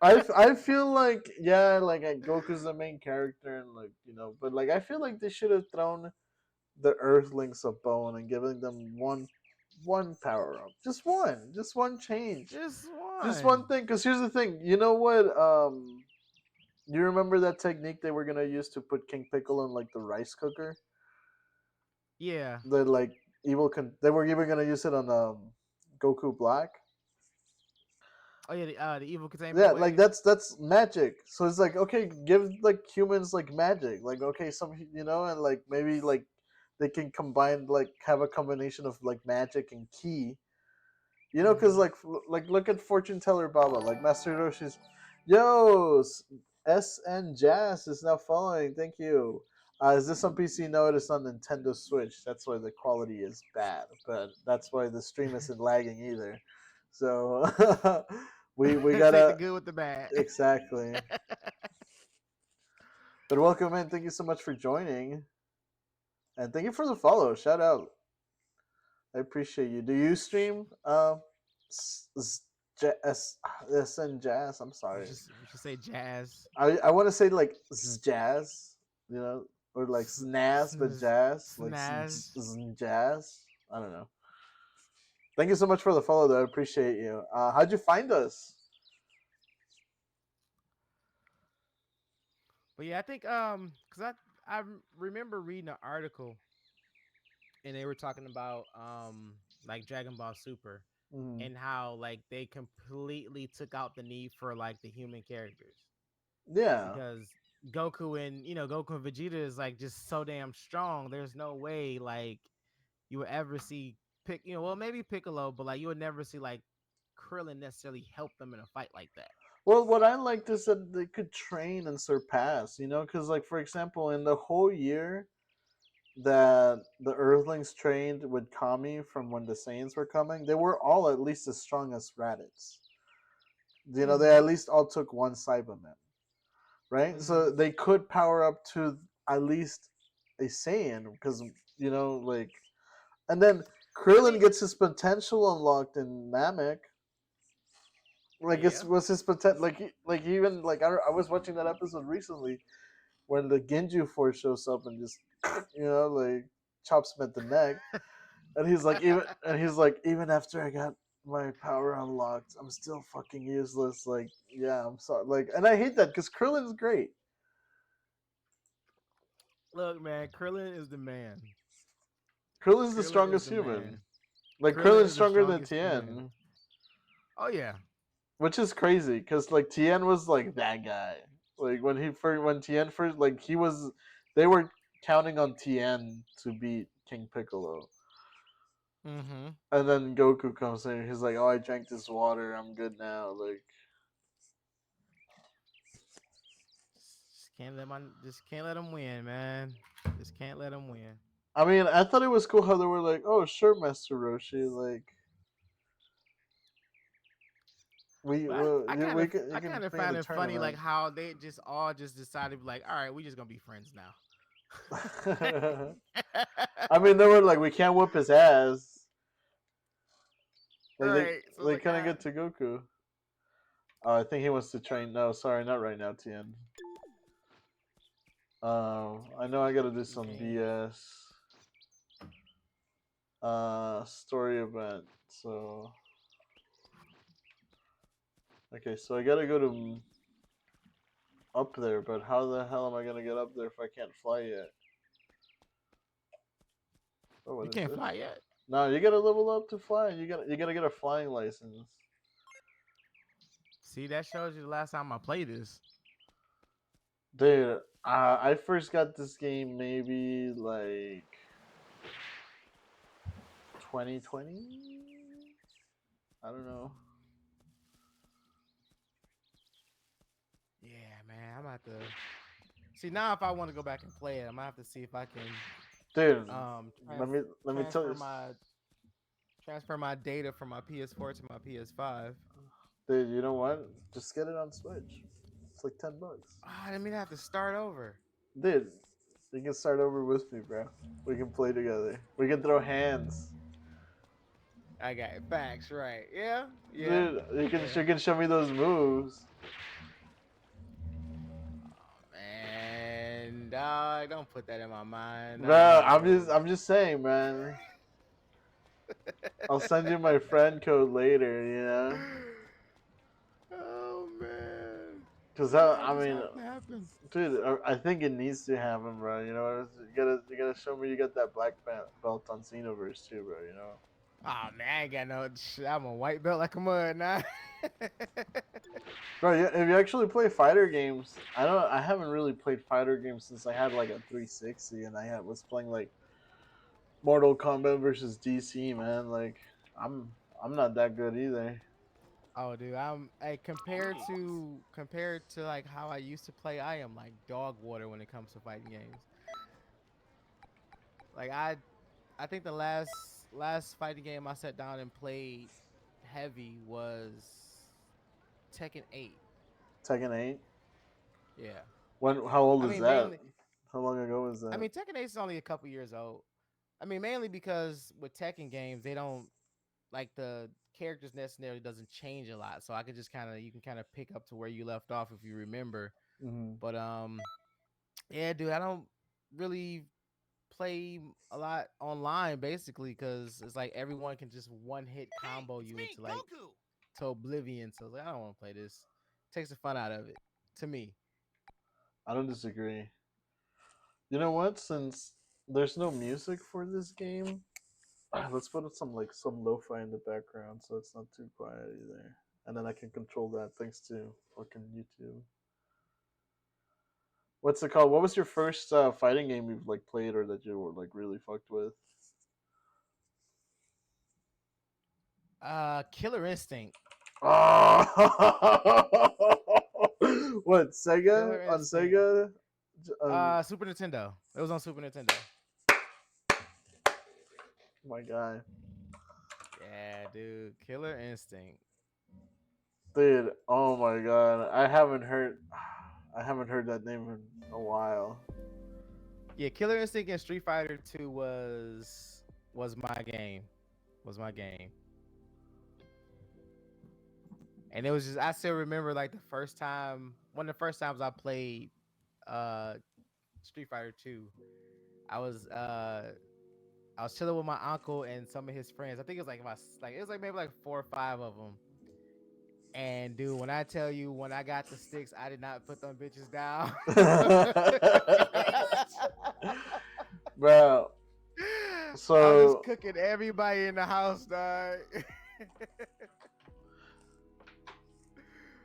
I feel like yeah, like Goku's the main character and like but like I feel like they should have thrown the Earthlings a bone and giving them one power up, just one change,
Just
just
one.
one thing. Because here's the thing, you know what? You remember that technique they were gonna use to put King Piccolo in like the rice cooker?
Yeah.
The like they were even gonna use it on Goku Black.
Oh yeah, the evil containment
Yeah, like
wave.
that's magic. So it's like okay, give like humans like magic. Like okay, and like maybe like they can combine like have a combination of like magic and ki. Because
Mm-hmm.
like look at Fortune Teller Baba, like Master Roshi's, yo, SN Jazz is now following. Thank you. Is this on PC? No, it is on Nintendo Switch. That's why the quality is bad, but that's why the stream isn't lagging either. So we
Take the
gotta
good with the bad.
exactly. But welcome in. Thank you so much for joining, and thank you for the follow. Shout out. I appreciate you. Do you stream? S- s- SN Jazz. I'm sorry.
You should say jazz.
I want to say like jazz, or like
S-
snaz, but jazz, like
snaz.
jazz. I don't know. Thank you so much for the follow, though. I appreciate you. How'd you find us?
But yeah, I think cuz remember reading an article and they were talking about like Dragon Ball Super
Mm,
and how like they completely took out the need for like the human characters
yeah.
because Goku and Vegeta is like just so damn strong. There's no way like you would ever see well maybe Piccolo, but like you would never see like Krillin necessarily help them in a fight like that.
Well, what I liked is that they could train and surpass. Because like for example, in the whole year that the Earthlings trained with Kami from when the Saiyans were coming, they were all at least as strong as Raditz. They
Mm-hmm.
at least all took one Cyberman, right?
Mm-hmm.
So they could power up to at least a Saiyan because like, and then
I
Krillin
mean,
gets his potential unlocked in Namek. Like it
yeah.
was his potential, like even like I was watching that episode recently when the Genju Force shows up and just like chops him at the neck. And he's like, even after I got my power unlocked, I'm still fucking useless. Like, yeah, I'm sorry. Like, and I hate that because Krillin's great.
Look, man, Krillin is the man.
Krillin's the
Krillin is
strongest
the
human.
man.
Like,
Krillin
Krillin's
is the
stronger than
strongest human.
Tien,
Oh yeah.
which is crazy because like Tien was like that guy. Like when Tien first like they were counting on Tien to beat King Piccolo.
Mm-hmm.
And then Goku comes in. He's like, "Oh, I drank this water. I'm good now." Like,
Just can't let him win, man. Just can't let him win.
I mean, I thought it was cool how they were like, "Oh, sure, Master Roshi. Like,
But
we can you
I
can
kind of
bring in
found
the
it funny like
tournament."
how they just all just decided like, all right, we just gonna be friends now.
I mean, they were like, "We can't whip his ass." Like
Right. So it's
they
like,
couldn't get to Goku. Oh, I think he wants to train. No, sorry, not right now, Tien. I know I gotta do some
okay.
BS. Story event. So okay, so I gotta go to up there, but how the hell am I gonna get up there if I can't fly yet? Oh, what
You
is
can't
this?
fly yet.
No, you gotta level up to fly. You gotta get a flying license.
See, that shows you the last time I played this.
Dude, I first got this game maybe like 2020. I don't know.
Yeah, man, I'm gonna have to see now if I want to go back and play it. I'm gonna have to see if I can
Dude,
trans-
let me tell
transfer
you,
my data from my PS4 to my PS5.
dude. You know what? Just get it on Switch. It's like $10.
Oh, I didn't mean to have to start over.
Dude, you can start over with me, bro. We can play together. We can throw hands.
I got it. Facts, right? Yeah, yeah.
Dude, you
Yeah.
can show me those moves.
Man, dog, don't put that in my mind.
Bro,
No.
I'm just saying, man. I'll send you my friend code later, you know?
Oh man.
Cause
Why
I
this
mean,
have to happen?
dude, I think it needs to happen, bro. You know, you gotta show me you got that black belt on Xenorverse too, bro. You know.
Oh man, I ain't got no. I'm a white belt like a mud now.
Bro, if you actually play fighter games, I haven't really played fighter games since I had like a 360, and was playing like Mortal Kombat versus DC, man. Like, I'm I'm not that good either.
Oh, dude, I'm hey, compared to like how I used to play. I am like dog water when it comes to fighting games. Like I think the last fighting game I sat down and played heavy was Tekken 8.
Tekken 8.
Yeah.
When? How old
I
is
mean
that?
mainly
How long ago was
I
that?
mean Tekken 8 is only a couple years old. I mean mainly because with Tekken games they don't like the characters necessarily doesn't change a lot. So I could just kind of you can kind of pick up to where you left off if you remember.
Hmm.
But yeah, dude, I don't really play a lot online basically because it's like everyone can just one hit combo you into like to oblivion. So it's like I don't want to play this. Takes the fun out of it to me.
I don't disagree. You know what? Since there's no music for this game, let's put some lo-fi in the background so it's not too quiet either. And then I can control that thanks to fucking YouTube. What's it called? What was your first fighting game you've like played or that you were like really fucked with?
Killer Instinct.
Oh! What, Sega?
Killer
On
Instinct.
Sega?
Super Nintendo. It was on Super Nintendo.
My guy.
Yeah, dude. Killer Instinct.
Dude, oh my god. I haven't heard that name in a while.
Yeah, Killer Instinct and Street Fighter 2 was my game. Was my game. And it was just I still remember like the first time one of the first times I played uh Street Fighter 2. I was uh I was chilling with my uncle and some of his friends. I think it was like it was like maybe like 4 or 5 of them. And dude, when I tell you when I got the sticks, I did not put them bitches down.
Bro,
I was just
so
cooking everybody in the house, dog.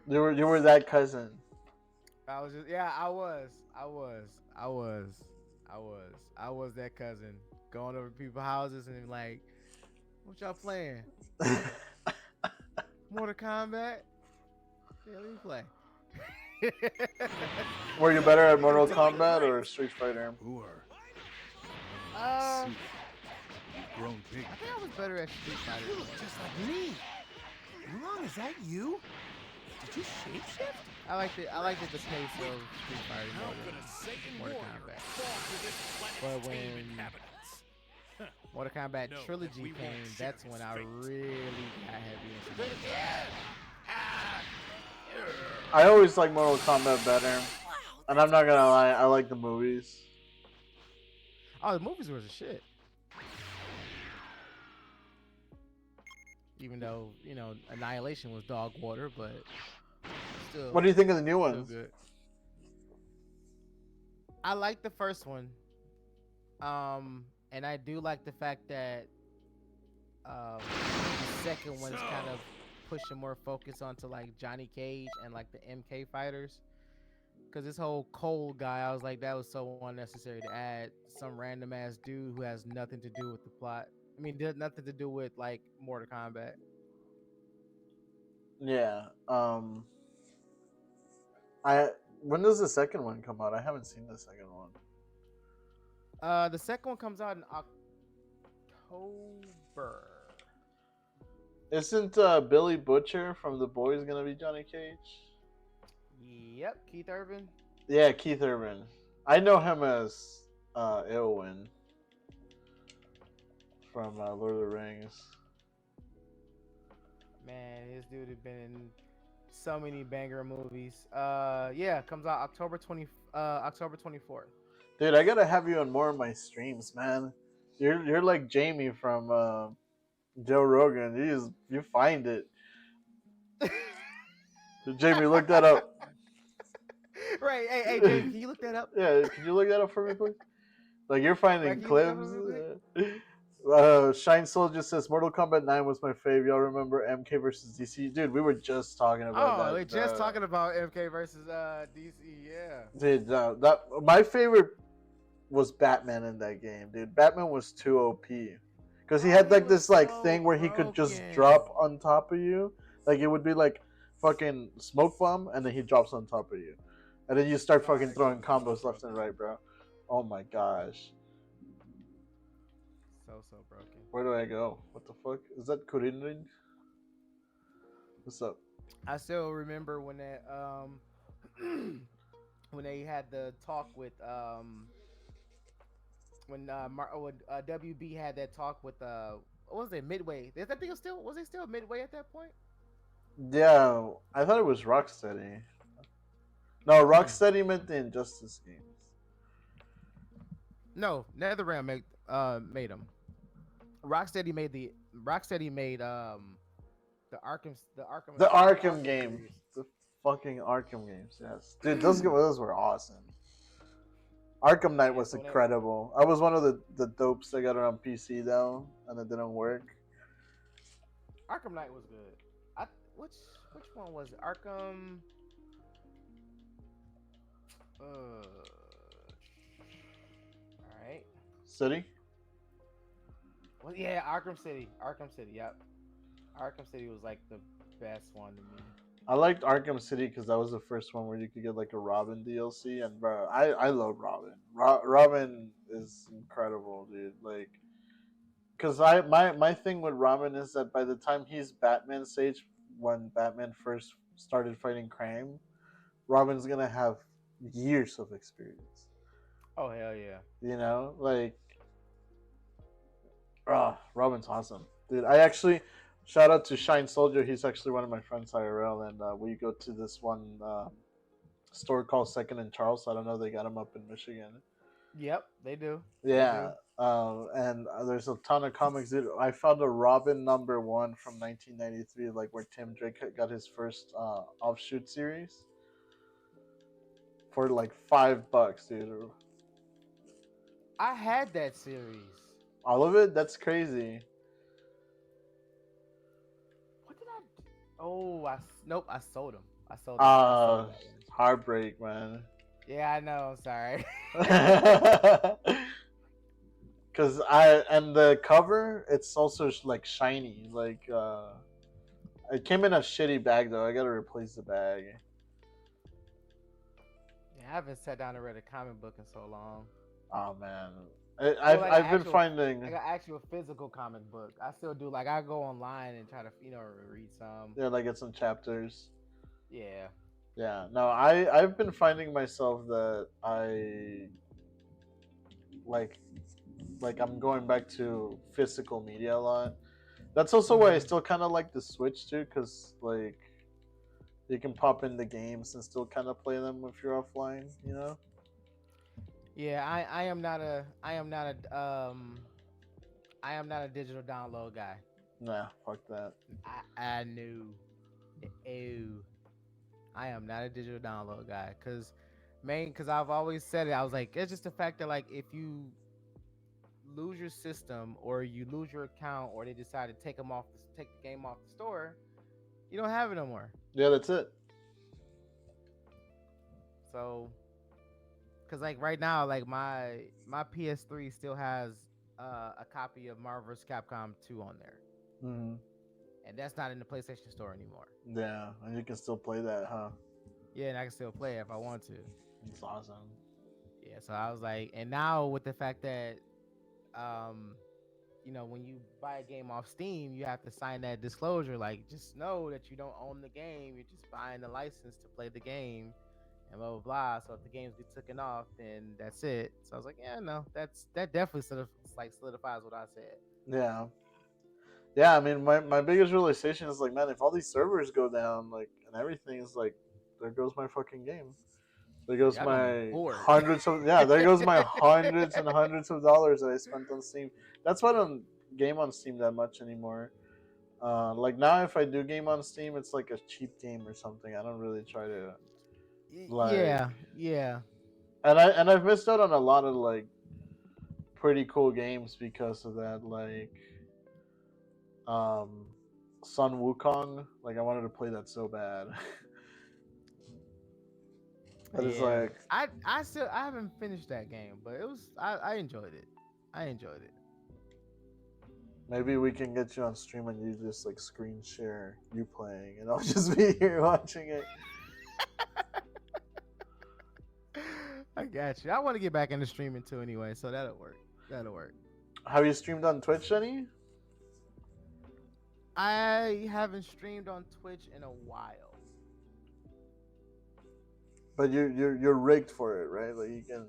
you were that cousin.
I was just yeah, I was that cousin going over to people's houses and like, what y'all playing? Mortal Kombat? Yeah, let me play.
Were you better at Mortal
Until-
Kombat or Street Fighter?
Poor.
Um,
You've grown big.
I think I was better at Street Fighter.
You look just like me. Long, is that you? Did you shapeshift?
I liked it the pace of Street Fighter more than Mortal Kombat. But when Mortal Kombat Trilogy came, that's when I really got heavy into Mortal Kombat.
I always like Mortal Kombat better. And I'm not gonna lie, I like the movies.
Oh, the movies was a shit. Even though, Annihilation was dog water, but still.
What do you think of the new
Still
ones?
good. I like the first one. And I do like the fact that The second one is kind of pushing more focus onto like Johnny Cage and like the MK fighters. Cause this whole cold guy, I was like, that was so unnecessary to add some random ass dude who has nothing to do with the plot. I mean, did nothing to do with like Mortal Kombat.
Yeah. I when does the second one come out? I haven't seen the second one.
The second one comes out in October.
Isn't Billy Butcher from The Boys gonna be Johnny Cage?
Yep, Keith Urban.
Yeah, Keith Urban. I know him as Eowyn from Lord of the Rings.
Man, this dude has been in so many banger movies. Yeah, comes out October 24th.
Dude, I gotta have you on more of my streams, man. You're like Jamie from Joe Rogan. You find it. Jamie, look that up.
Right, hey, Jamie, can you look that up?
Yeah, can you look that up for me, please? Like you're
Right,
finding
can you look that up
clips.
for me, please?
Shine Soldier says Mortal Kombat 9 was my fave. Y'all remember MK versus DC? Dude, we were just talking about
Oh,
that.
we're just talking about MK versus DC. Yeah.
Dude, that my favorite was Batman in that game, dude. Batman was too OP because he
Oh,
had
he
like
was
this like
so
thing where he could just
broken.
drop on top of you. Like it would be like fucking smoke bomb, and then he drops on top of you, and then you start
Oh,
fucking
he
throwing
was so
combos left and
broken.
right, bro. Oh my gosh,
So broken.
where do I go? What the fuck is that? Kurinrin? What's up?
I still remember when that when they had the talk with when WB had that talk with what was it, Midway? Is that thing still, was it still Midway at that point?
Yeah, I thought it was Rocksteady. No, Rocksteady meant the Injustice games.
No, NetherRealm made them. Rocksteady made the Arkham
The Arkham
Arkham
game.
series.
The fucking Arkham games, yes. Dude, those were awesome. Arkham Knight
Yeah,
was
so when
incredible. I was one of the dopes that got it on PC though, and it didn't work.
Arkham Knight was good. I which which one was it? Arkham. All right.
City?
Well, yeah, Arkham City. Arkham City. Yep. Arkham City was like the best one to me.
I liked Arkham City because that was the first one where you could get like a Robin DLC, and bro, I love Robin. Robin is incredible, dude. Like, cause my thing with Robin is that by the time he's Batman stage, when Batman first started fighting crime, Robin's gonna have years of experience.
Oh hell yeah.
You know, like, Robin's awesome, dude. I actually shout out to Shine Soldier. He's actually one of my friends IRL, and we go to this one store called Second and Charles. I don't know. They got him up in Michigan.
Yep, they do. They
Yeah.
do.
And there's a ton of comics. Dude, I found a Robin #1 from 1993, like where Tim Drake got his first offshoot series for like $5, dude.
I had that series.
All of it? That's crazy.
What did I do? Oh, nope. I sold them. I sold them. I sold that one.
Heartbreak, man.
Yeah, I know. I'm sorry.
Cause and the cover, it's also like shiny. Like it came in a shitty bag though. I gotta replace the bag.
Yeah, I haven't sat down and read a comic book in so long.
Oh man,
Well, like
I've been
actual,
finding
like an actual physical comic book. I still do. Like I go online and try to read some.
yeah, like it's some chapters.
Yeah.
Yeah, no, I've been finding myself that I like I'm going back to physical media a lot. That's also why I still kind of like the Switch too, because like you can pop in the games and still kind of play them if you're offline, you know.
Yeah, I am not a I am not a digital download guy.
Nah, fuck that.
I knew. Ew. I am not a digital download guy because I've always said it. I was like, it's just the fact that like if you lose your system or you lose your account or they decide to take the game off the store, you don't have it no more.
Yeah, that's it.
So, cause like right now, like my PS3 still has a copy of Marvel vs. Capcom 2 on there,
Hmm.
and that's not in the PlayStation Store anymore.
Yeah, and you can still play that, huh?
Yeah, and I can still play it if I want to.
It's awesome.
Yeah, so I was like, and now with the fact that, um, when you buy a game off Steam, you have to sign that disclosure. Like, just know that you don't own the game. You're just buying the license to play the game, and blah blah blah. So if the games get taken off, then that's it. So I was like, yeah, no, that definitely solidifies what I said.
Yeah. Yeah, I mean, my biggest realization is like, man, if all these servers go down, like, and everything is like, there goes my fucking game. There goes
Yeah, I'm gonna be
my
bored.
there goes my hundreds and hundreds of dollars that I spent on Steam. That's why I don't game on Steam that much anymore. Like now, if I do game on Steam, it's like a cheap game or something. I don't really try to like,
Yeah, yeah,
and I've missed out on a lot of like pretty cool games because of that. Like, um, Sun Wukong. Like I wanted to play that so bad, but it's
yeah.
like,
I haven't finished that game, but I enjoyed it. I enjoyed it.
maybe we can get you on stream and you just like screen share you playing, and I'll just be here watching it.
I got you. I want to get back into streaming too, anyway, so that'll work. That'll work.
Have you streamed on Twitch any?
I haven't streamed on Twitch in a while.
But you're rigged for it, right? Like you can.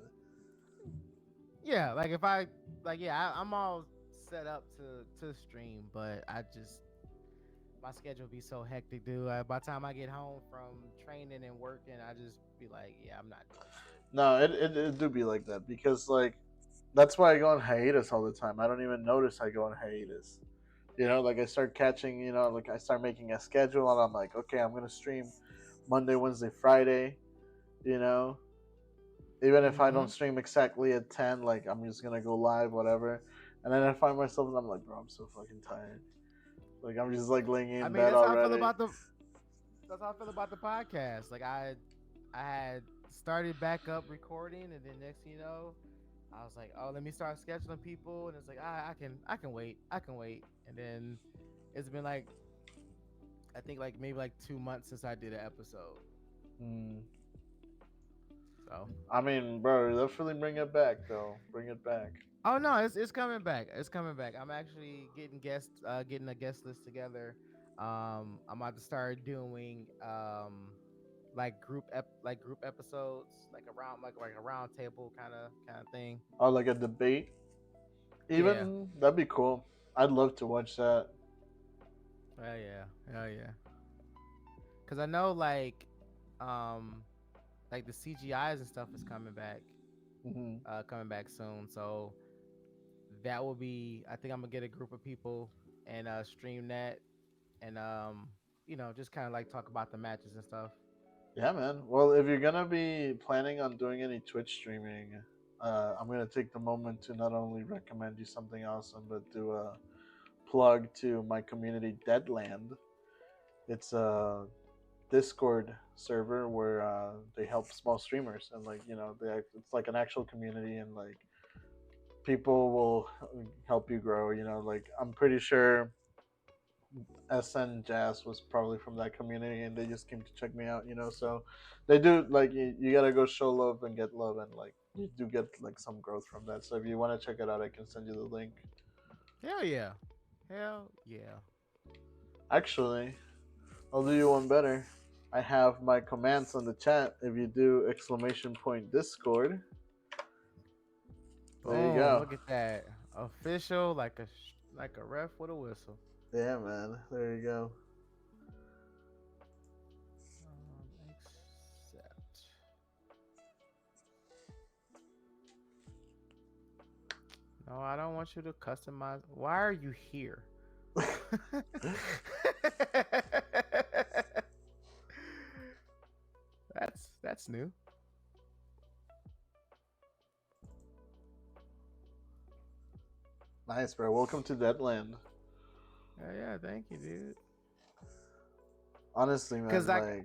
Yeah, like if I like, yeah, I'm all set up to stream, but my schedule be so hectic, dude. By the time I get home from training and working, I just be like, yeah, I'm not doing shit.
No, it do be like that because like that's why I go on hiatus all the time. I don't even notice I go on hiatus. Like I start catching, like I start making a schedule and I'm like, okay, I'm gonna stream Monday, Wednesday, Friday. You know, even if I don't stream exactly at 10, like I'm just gonna go live, whatever. And then I find myself and I'm like, bro, I'm so fucking tired. Like I'm just like laying in
I mean,
bed already.
that's how I feel about the podcast. Like I had started back up recording, and then next thing you know, I was like, oh, let me start scheduling people, and it's like, I can wait, and then it's been like, I think like maybe like 2 months since I did an episode.
Hmm.
So,
I mean, bro, definitely bring it back though. Bring it back.
oh no, it's coming back. It's coming back. I'm actually getting a guest list together. I'm about to start doing like group episodes, like a round table kind of thing.
Oh, like a debate.
Yeah.
Even that'd be cool. I'd love to watch that.
Hell yeah. Hell yeah. Cause I know like the CGIs and stuff is
Hmm.
coming back soon. So that will be, I think I'm gonna get a group of people and stream that and just kind of like talk about the matches and stuff.
Yeah, man. Well, if you're gonna be planning on doing any Twitch streaming, I'm gonna take the moment to not only recommend you something awesome, but do a plug to my community, Deadland. It's a Discord server where they help small streamers, and like it's like an actual community, and like people will help you grow. Like I'm pretty sure SN Jazz was probably from that community, and they just came to check me out. So they do like you gotta go show love and get love, and like you do get like some growth from that. So if you want to check it out, I can send you the link.
Hell yeah. Hell yeah.
Actually, I'll do you one better. I have my commands on the chat. If you do !Discord, there you
Boom,
go.
look at that. Official, like a ref with a whistle.
Yeah, man. There you go.
Accept. No, I don't want you to customize. Why are you here? That's new.
Nice, bro. Welcome to Deadland.
Yeah, thank you, dude.
Honestly,
Cause
man,
like
like,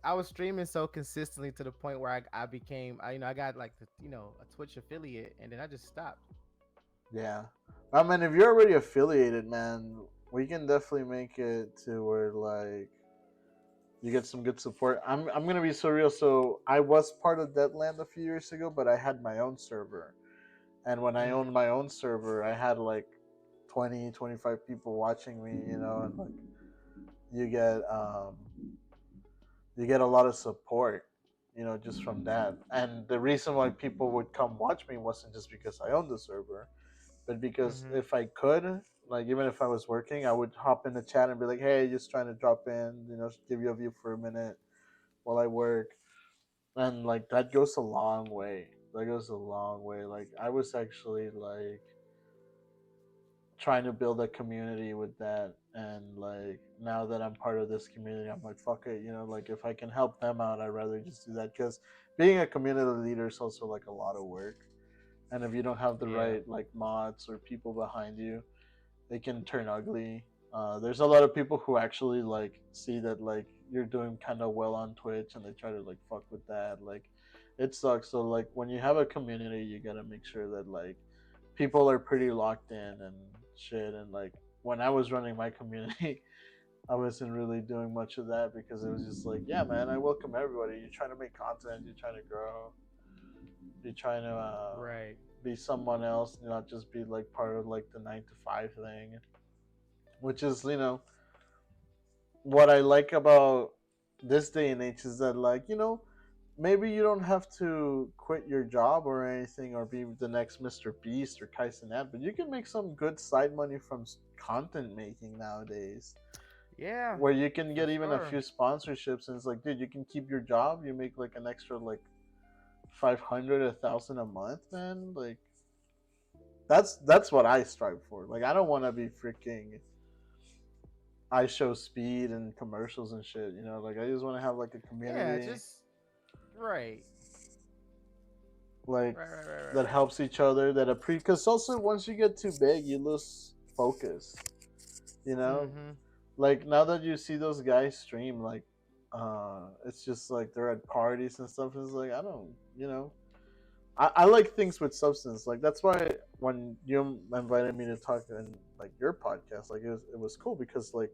I was streaming so consistently to the point where I became I got like the a Twitch affiliate, and then I just stopped.
yeah. I mean, if you're already affiliated, man, we can definitely make it to where like you get some good support. I'm gonna be so real. So I was part of Deadland a few years ago, but I had my own server, and when I owned
Mm-hmm.
my own server, I had like 20, 25 people watching me, and like you get um you get a lot of support, just from that. And the reason why people would come watch me wasn't just because I owned the server, but because
Mm-hmm.
if I could, like even if I was working, I would hop in the chat and be like, "Hey, just trying to drop in, give you a view for a minute while I work." And like that goes a long way. That goes a long way. Like I was actually like trying to build a community with that, and like now that I'm part of this community, I'm like, fuck it, like if I can help them out, I'd rather just do that, because being a community leader is also like a lot of work, and if you don't have the
Yeah.
right like mods or people behind you, it can turn ugly. There's a lot of people who actually like see that like you're doing kind of well on Twitch, and they try to like fuck with that. Like, it sucks. So like when you have a community, you gotta make sure that like people are pretty locked in and shit. And like when I was running my community, I wasn't really doing much of that because it was just like, yeah, man, I welcome everybody. You're trying to make content. You're trying to grow. You're trying to
Right.
be someone else, not just be like part of like the 9 to 5 thing, which is what I like about this day and age is that like maybe you don't have to quit your job or anything or be the next Mr. Beast or Kaizenat, but you can make some good side money from content making nowadays,
Yeah,
where you can
for
get even a
sure.
few sponsorships, and it's like, dude, you can keep your job, you make like an extra like 500, 1,000 a month, man. Like that's what I strive for. Like I don't want to be freaking I show speed and commercials and shit. Like I just want to have like a
Yeah,
community,
just right.
like
Right, right, right, right,
that
right.
helps each other. Because also once you get too big, you lose focus. You know,
Mm-hmm.
like now that you see those guys stream, like, it's just like they're at parties and stuff. It's like I don't, I like things with substance. Like that's why when you invited me to talk in like your podcast, like it was cool because like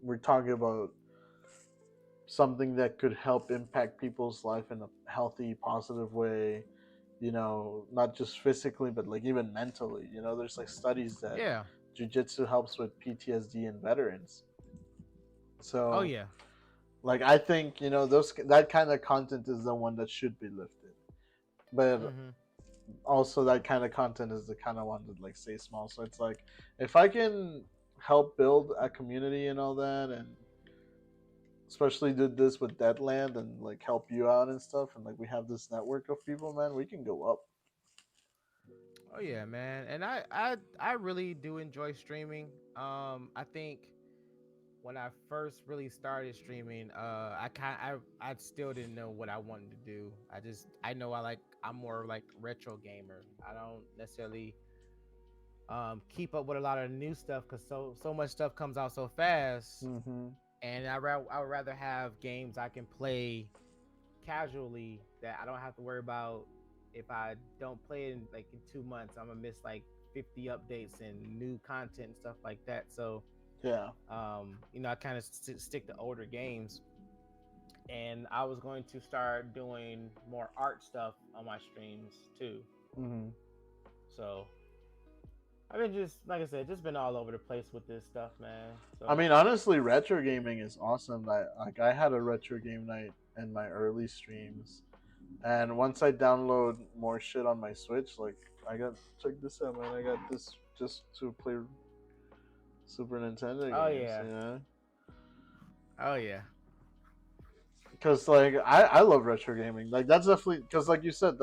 we're talking about something that could help impact people's life in a healthy, positive way. Not just physically, but like even mentally. There's like studies that
Yeah.
jujitsu helps with PTSD in veterans.
Oh
So,
yeah.
like, I think those that kind of content is the one that should be lifted, but
Mm-hmm.
also that kind of content is the kind of one that like stays small. So it's like if I can help build a community and all that, and especially did this with Deadland and like help you out and stuff, and like we have this network of people, man, we can go up.
Oh yeah, man. And I really do enjoy streaming. I think when I first really started streaming, I still didn't know what I wanted to do. I know I'm more like retro gamer. I don't necessarily keep up with a lot of new stuff because so much stuff comes out so fast,
Mm-hmm.
and I would rather have games I can play casually that I don't have to worry about if I don't play it in like in 2 months, I'm gonna miss like 50 updates and new content and stuff like that. So
Yeah.
I kind of stick to older games, and I was going to start doing more art stuff on my streams too.
Mm-hmm.
So I've been just like I said, just been all over the place with this stuff, man.
I
So
mean, honestly, retro gaming is awesome. I had a retro game night in my early streams, and once I download more shit on my Switch, like I got check this out, man. I got this just to play Super Nintendo
oh
games,
yeah,
you
oh yeah,
because like I love retro gaming. Like that's definitely because like you said,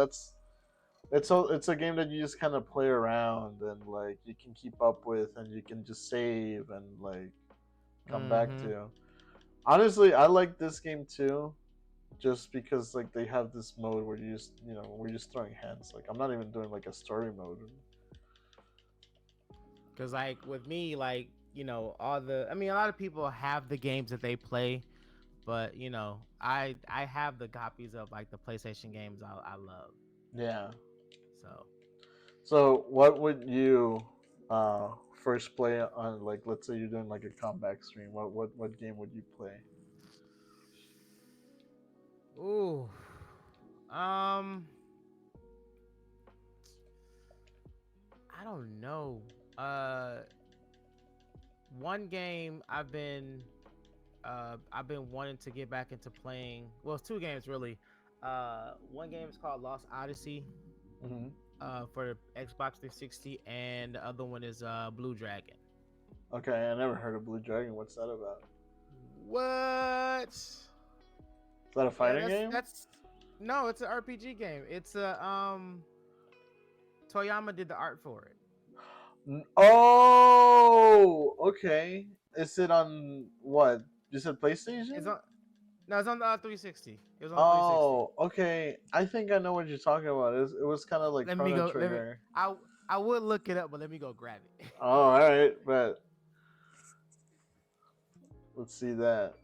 it's a game that you just kind of play around and like you can keep up with and you can just save and like come back
mm-hmm.
to. Honestly, I like this game too, just because like they have this mode where you just we're just throwing hands. Like I'm not even doing like a story mode.
Cause like with me, like all the. I mean, a lot of people have the games that they play, but I have the copies of like the PlayStation games I love.
Yeah.
So
So what would you first play on, like, let's say you're doing like a comeback stream? What game would you play?
ooh, um, I don't know. Uh, One game I've been wanting to get back into playing. Well, it's two games really. One game is called Lost Odyssey.
Hmm.
For the Xbox 360, and the other one is Blue Dragon.
Okay, I never heard of Blue Dragon. What's that about?
What?
Is that a
Yeah,
fighting game?
that's no, it's an RPG game. It's a Toyama did the art for it.
Oh, okay. Is it on what? You said
It's
PlayStation?
on No, it's on the 360. It was on the 360.
Oh, okay. I think I know what you're talking about. It was kind of like
Let me
Chrono
go. Let me.
Trigger.
I would look it up, but let me go grab it.
Oh, all right, but let's see that.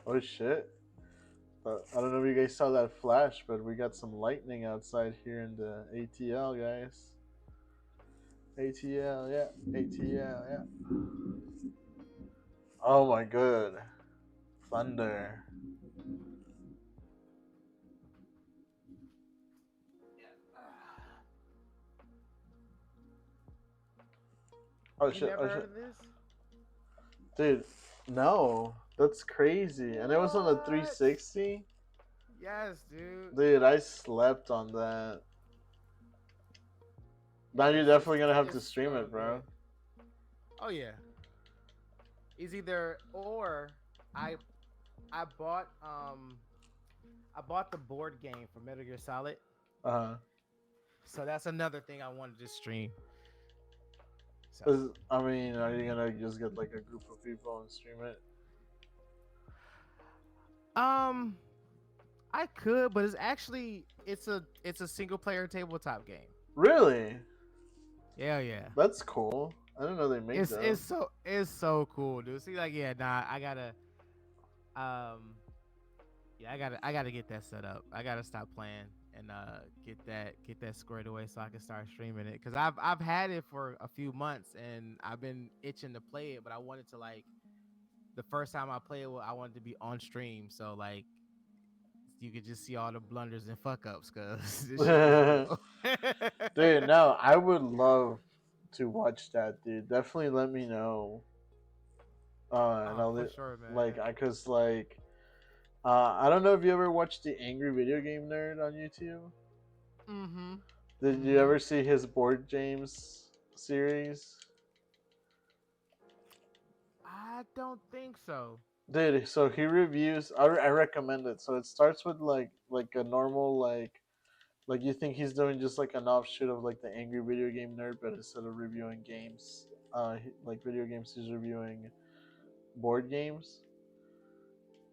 Oh shit! I don't know if you guys saw that flash, but we got some lightning outside here in the ATL, guys. ATL, yeah. ATL, yeah. Oh my god. Thunder. Oh
You
shit,
never
oh
heard
shit.
of this?
Dude, no. That's crazy. And it was on the
What?
360?
Yes, dude.
Dude, I slept on that. Now you're
It's
definitely gonna have to
it's
stream
so
it, bro.
good. Oh yeah. It's either or I I bought I bought the board game for Metal Gear Solid.
Uh
So that's another thing I wanted to stream. So
huh. I mean, are you gonna just get like a group of people and stream it?
um I could, but it's a single player tabletop game.
Really?
Yeah, yeah.
That's cool. I didn't know they made those.
It's so cool, dude. See, like, yeah, nah, I gotta um yeah, I gotta get that set up. I gotta stop playing and get that squared away so I can start streaming it. Cause I've had it for a few months and I've been itching to play it, but I wanted to like the first time I played it, I wanted to be on stream, so like you could just see all the blunders and fuck ups, cause this shit is real.
Dude, no, I would love to watch that, dude. Definitely let me know. And
Oh,
I'll
for sure,
like,
man.
cause like, I don't know if you ever watched the Angry Video Game Nerd on YouTube.
Mm-hmm.
Did you
Mm-hmm.
ever see his Board James series?
I don't think so.
Dude, so he reviews. I recommend it. So it starts with like a normal like you think he's doing just like an offshoot of like the Angry Video Game Nerd, but instead of reviewing games, like video games, he's reviewing board games.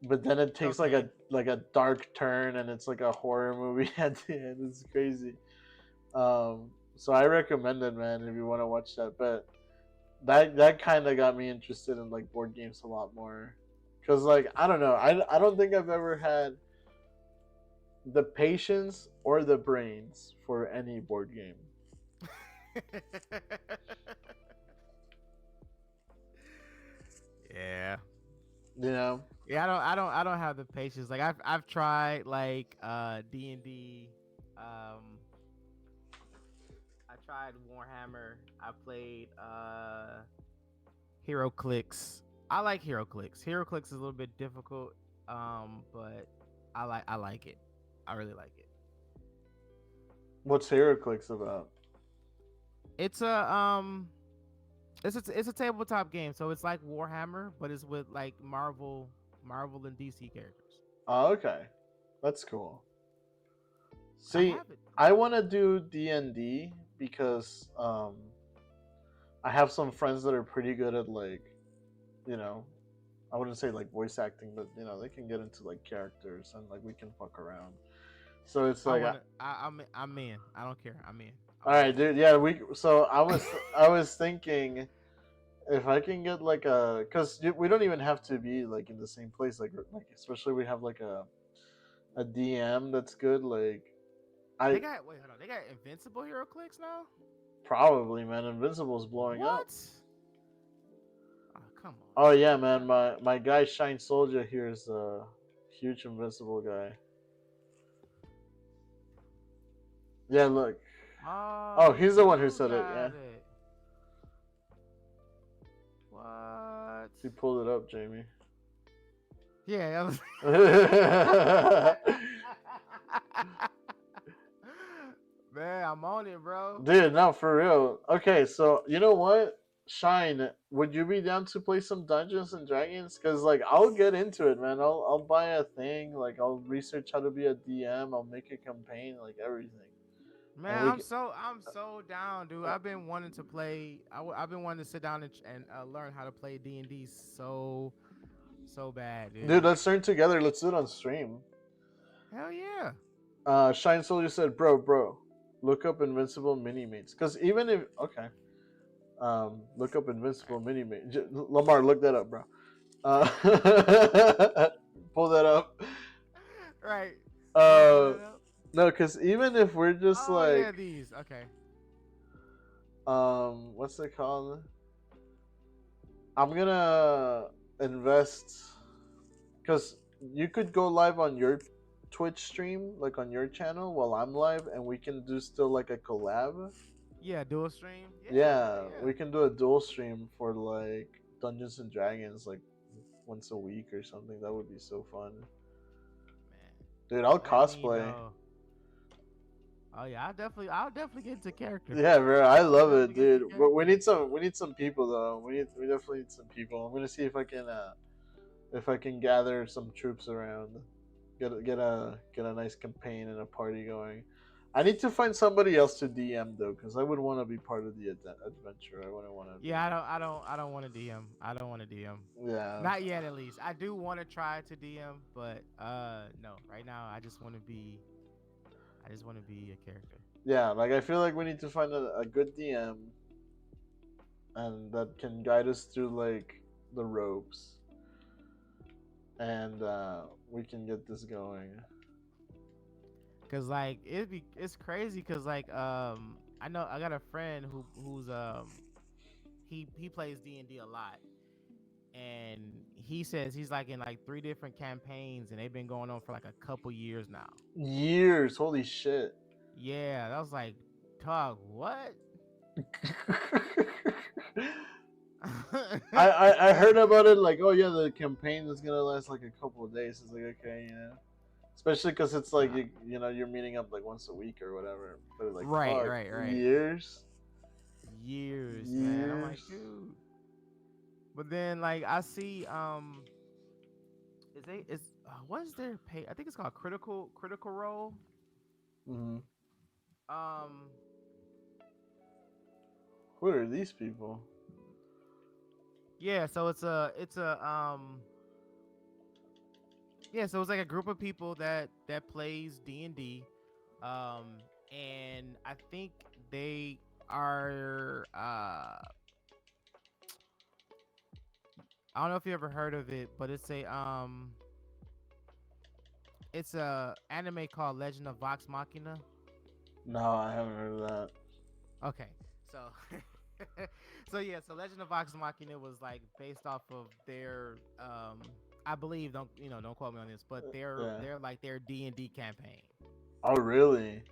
But then it takes
Okay.
like a dark turn, and it's like a horror movie at the end. It's crazy. So I recommend it, man, if you want to watch that. But that kind of got me interested in like board games a lot more, because like I don't know, I don't think I've ever had the patience or the brains for any board game.
Yeah.
You know?
Yeah, I don't have the patience. Like I've tried like D&D. I tried Warhammer. I played Hero Clicks. I like Hero Clicks. Hero Clicks is a little bit difficult, but I like it. I really like it.
What's HeroClix about?
It's a tabletop game, so it's like Warhammer, but it's with like Marvel and DC characters.
Oh, okay, that's cool.
I
See,
have it.
I want to do D&D because I have some friends that are pretty good at like, you know, I wouldn't say like voice acting, but you know they can get into like characters and like we can fuck around. So it's
I
like,
want to. I'm in. I don't care. I'm in.
all
I'm in.
right, dude. Yeah, we. So I was thinking if I can get like a, cause we don't even have to be like in the same place. Like especially we have like a DM that's good. Like
They
I
got wait, hold on. They got invincible hero clicks now.
probably, man, Invincible's blowing up.
What? Oh, come on.
Oh yeah, man. My guy Shine Soldier here is a huge Invincible guy. Yeah, look. Oh,
Oh,
he's the one who
you
said it. Yeah,
got it. What?
he pulled it up, Jamie.
Yeah, that was. Man, I'm on it, bro.
Dude, no, for real. Okay, so you know what? Shine, would you be down to play some Dungeons and Dragons? Cause like I'll get into it, man. I'll buy a thing. Like I'll research how to be a DM. I'll make a campaign, like everything. And
Man,
we
I'm so down, dude. I've been wanting to play. I've been wanting to sit down and learn how to play D&D so bad,
dude,
dude.
let's learn together. Let's do it on stream.
Hell yeah.
Shine Soldier said, bro, look up Invincible mini mates. Cause even if okay, look up Invincible mini mate. Lamar, look that up, bro. Uh, pull that up.
Right.
Uh, no, cause even if we're just
Oh yeah,
like,
these. Okay.
what's it called? I'm gonna invest, cause you could go live on your Twitch stream, like on your channel, while I'm live, and we can do still like a collab.
Yeah, dual stream.
Yeah, we can do a dual stream for like Dungeons and Dragons, like once a week or something. That would be so fun.
Man,
Dude, I'll
let me
cosplay.
know. Oh yeah, I'll definitely get into character.
Yeah, bro, I love it,
Definitely get into
dude. But
character.
we need some people though. We definitely need some people. I'm gonna see if I can gather some troops around, get a nice campaign and a party going. I need to find somebody else to DM though, because I would want to be part of the adventure. I wouldn't want to be.
Yeah, I don't want to DM. I don't want to DM.
Yeah.
Not yet, at least. I do want to try to DM, but no. Right now, I just want to be. I just want to be a character.
Yeah, like I feel like we need to find a good DM, and that can guide us through like the ropes, and we can get this going.
Cause like it's crazy. Cause like I know I got a friend who's he plays D&D a lot, and he says he's like in like 3 different campaigns, and they've been going on for like a couple years now.
Years, holy shit.
Yeah, that was like, dog, what?
I heard about it like, oh yeah, the campaign is gonna last like a couple of days. It's like, okay, yeah, especially because it's like you know you're meeting up like once a week or whatever, but like
right.
years,
Man. I'm like, dude. But then like I see what is their pay? I think it's called Critical Role.
Mm-hmm.
Um
Who are these people?
yeah, so it's a yeah, so it's like a group of people that plays D&D. And I think they are I don't know if you ever heard of it, but it's a anime called Legend of Vox Machina.
No, I haven't heard of that.
Okay, so so yeah, so Legend of Vox Machina was like based off of their I believe, don't quote me on this, but they're like their D&D campaign.
Oh really?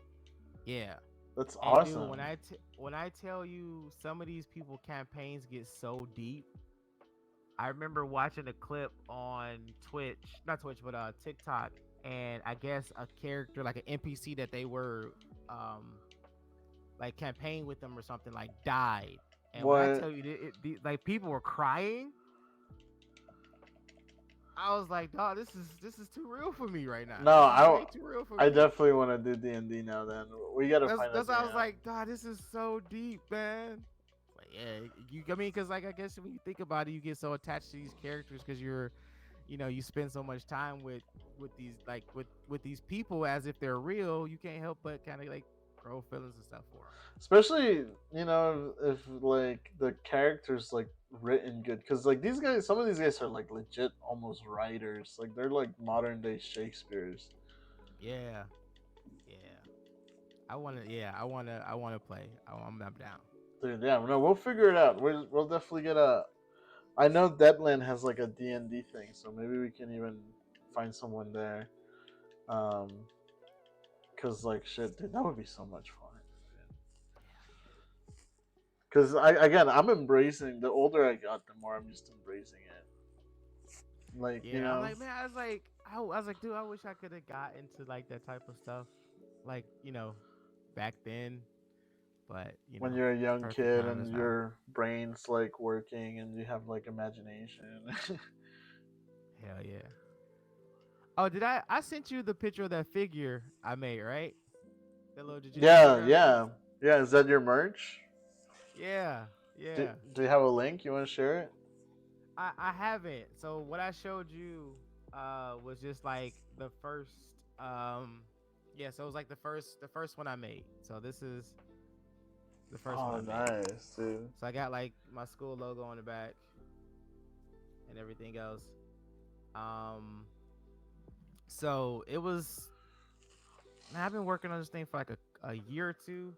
Yeah.
That's
And
awesome.
dude, when I tell you some of these people campaigns get so deep, I remember watching a clip on not Twitch, but TikTok, and I guess a character like an NPC that they were like campaign with them or something like died. And when I tell you, like people were crying. I was like, dog, this is too real for me right now.
No,
too real for
I
me.
definitely want to do D&D now. Then we gotta find.
That's why I was like, dog, this is so deep, man. But yeah, I mean, because like I guess when you think about it, you get so attached to these characters because you spend so much time with these like with these people as if they're real. You can't help but kind of like grow feelings and stuff for them.
Especially, if like the characters like written good, because like these guys, some of these guys are like legit almost writers. Like they're like modern day Shakespeare's.
Yeah, yeah. I wanna play. I'm down.
Dude, yeah, no, we'll figure it out. We'll definitely get a. I know Deadland has like a D&D thing, so maybe we can even find someone there. Um, cause like shit, dude, that would be so much fun. Cause I'm embracing. The older I got, the more I'm just embracing it. Like
Yeah, I'm like, man, I was like, dude, I wish I could have got into like that type of stuff, like back then. But
when you're a young
perfect
kid
time is
and
now.
your brain's like working and you have like imagination.
Hell yeah. Oh, did I sent you the picture of that figure I made, right? That little jujitsu
Yeah,
figure I made.
yeah, yeah. Is that your merch?
Yeah,
Do,
yeah.
do you have a link? You want to share it?
I haven't. So what I showed you was just like the first yeah, so it was like the first one I made. So this is the first one
Oh,
I made.
nice, dude.
So I got like my school logo on the back and everything else. Um so it was man, I've been working on this thing for like a year or two.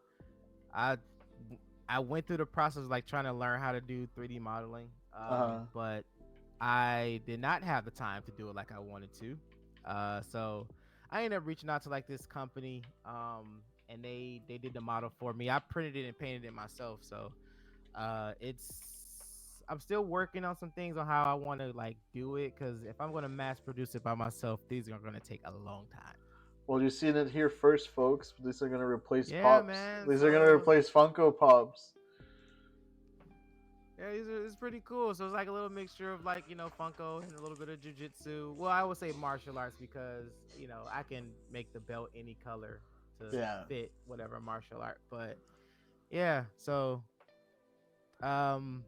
I I went through the process of like trying to learn how to do 3D modeling.
Uh
But I did not have the time to do it like I wanted to. So I ended up reaching out to like this company, and they did the model for me. I printed it and painted it myself. So it's I'm still working on some things on how I want to like do it because if I'm gonna mass produce it by myself, these are gonna take a long time.
Well, you seen it here first, folks. These are gonna replace
Yeah,
pops.
man.
These are gonna
So
replace Funko Pops.
yeah, it's pretty cool. So it's like a little mixture of like Funko and a little bit of jujitsu. Well, I would say martial arts because I can make the belt any color to
Yeah.
fit whatever martial art. But yeah, so um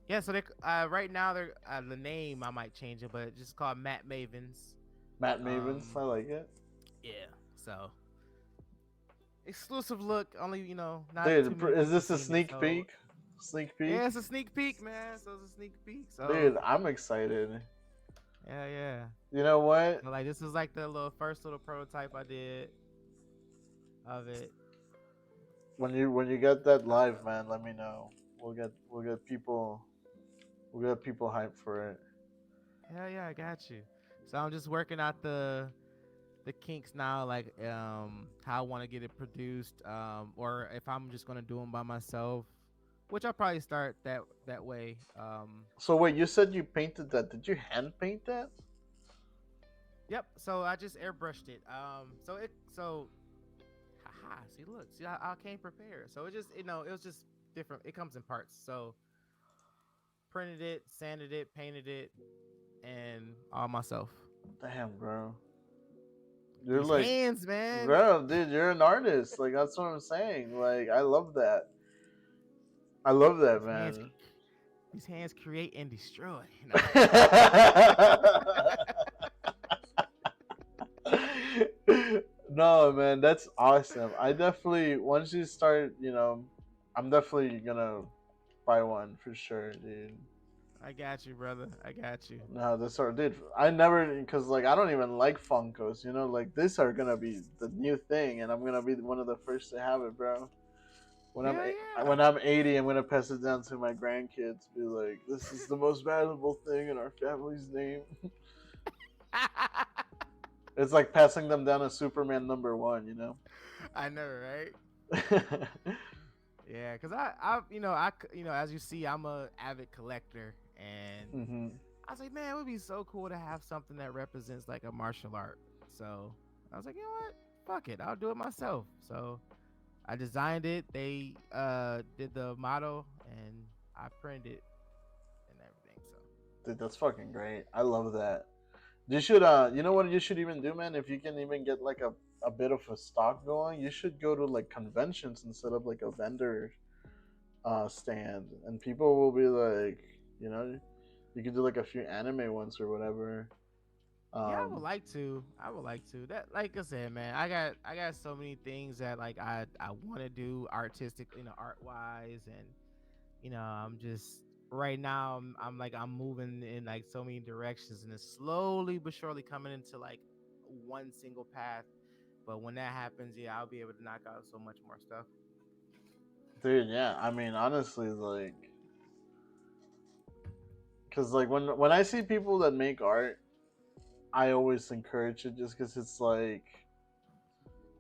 yeah, so they right now they're the name I might change it, but it's just called Matt Mavens.
Matt Mavens, I
Um
like it.
yeah, so exclusive look, only not too
Dude,
many
is
people
this a
seen it.
sneak
So
peek? Sneak peek?
yeah, it's a sneak peek, man. So it's a sneak peek. So
Dude, I'm excited.
yeah.
You know what?
So, like this is like the first little prototype I did of it.
When you get that live, man, let me know. We'll get people hyped for it.
Hell yeah, I got you. So I'm just working out the kinks now, like how I want to get it produced, or if I'm just gonna do them by myself, which I'll probably start that way.
So wait, you said you painted that. Did you hand paint that?
Yep. So I just airbrushed it. So haha. See, look, see, I came prepared. So it just it was just different. It comes in parts. So printed it, sanded it, painted it, and all myself.
Damn, bro. You're
These
like,
hands, man.
bro, dude, you're an artist. Like that's what I'm saying. Like I love that. I love that,
These hands,
man.
these hands create and destroy.
No, man, that's awesome. I definitely once you start, I'm definitely gonna buy one for sure, dude.
I got you, brother. I got you.
No, this are dude. I never because like I don't even like Funkos. Like these are gonna be the new thing, and I'm gonna be one of the first to have it, bro. When I'm
Hell
when I'm 80, I'm gonna pass it down to my grandkids. Be like, this is the most valuable thing in our family's name.
yeah.
It's like passing them down a Superman #1.
I know, right? Yeah, cause as you see, I'm a avid collector, and
hmm
I was like, man, it would be so cool to have something that represents like a martial art. So I was like, you know what? Fuck it, I'll do it myself. So I designed it. They did the model, and I printed it and everything. So
Dude, that's fucking great. I love that. You should, you know what you should even do, man? If you can even get like a bit of a stock going, you should go to like conventions and set up like a vendor stand, and people will be like, you know, you could do like a few anime ones or whatever.
Yeah, I would
Um,
like to. I would like to. That, like I said, man, I got so many things that like I want to do artistic, art wise, and I'm just right now. I'm like I'm moving in like so many directions, and it's slowly but surely coming into like one single path. But when that happens, yeah, I'll be able to knock out so much more stuff.
dude, yeah. I mean, honestly, like, cause like when I see people that make art, I always encourage it just because it's like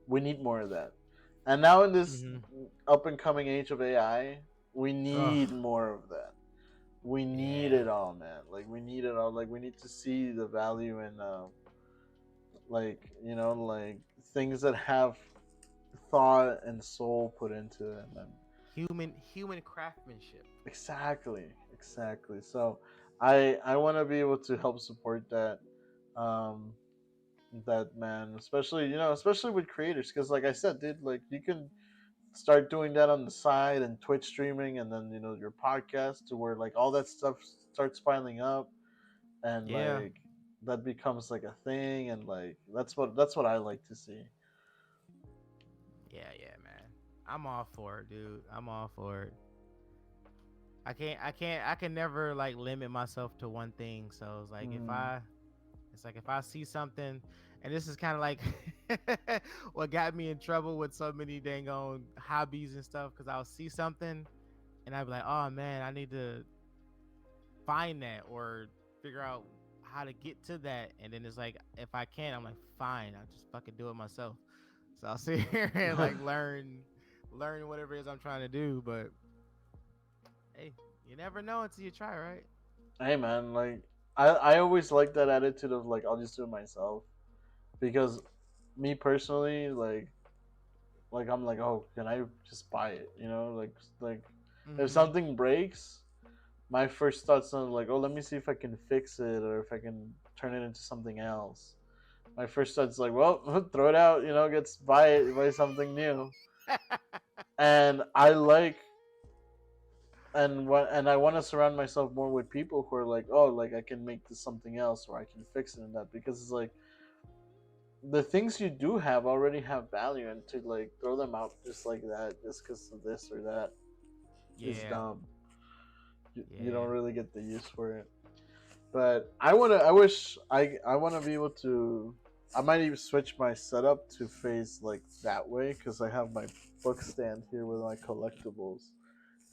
we need more of that. And now in this
Mm-hmm.
up and coming age of AI, we
Ugh.
need more of that. We need
Yeah.
it all, man. Like we need it all. Like we need to see the value in, like like things that have thought and soul put into them. And
Human craftsmanship.
exactly, exactly. So I want to be able to help support that. Um, that man, especially especially with creators, because like I said, dude, like you can start doing that on the side and Twitch streaming, and then your podcast, to where like all that stuff starts piling up, and
Yeah.
like that becomes like a thing, and like that's what I like to see.
Yeah, yeah, man. I'm all for it, dude. I'm all for it. I can never like limit myself to one thing. So it's like
Mm.
if I see something, and this is kind of like what got me in trouble with so many dang on hobbies and stuff, because I'll see something and I'd be like, oh man, I need to find that or figure out how to get to that. And then it's like, if I can't, I'm like, fine, I'll just fucking do it myself. So I'll sit here and like learn whatever it is I'm trying to do. But hey, you never know until you try, right?
Hey man, like I always like that attitude of like I'll just do it myself, because me personally, like I'm like, oh, can I just buy it, like if
Mm-hmm.
something breaks, my first thought's not like, oh, let me see if I can fix it or if I can turn it into something else. My first thought's like, well, throw it out, gets buy something new. And I like and I want to surround myself more with people who are like, oh, like I can make this something else, or I can fix it in that, because it's like the things you do have already have value, and to like throw them out just like that just because of this or that is
Yeah,
dumb. You
yeah.
don't really get the use for it. But I wish I want to be able to. I might even switch my setup to face like that way, because I have my book stand here with my collectibles.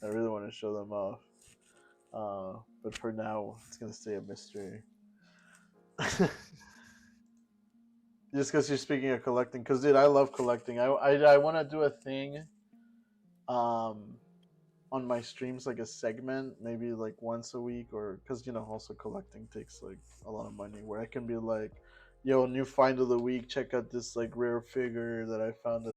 I really want to show them off. But for now, it's gonna stay a mystery. Just because you're speaking of collecting, because dude, I love collecting. I want to do a thing, um, on my streams, like a segment, maybe like once a week, or because also collecting takes like a lot of money. Where I can be like, yo, new find of the week, check out this like rare figure that I found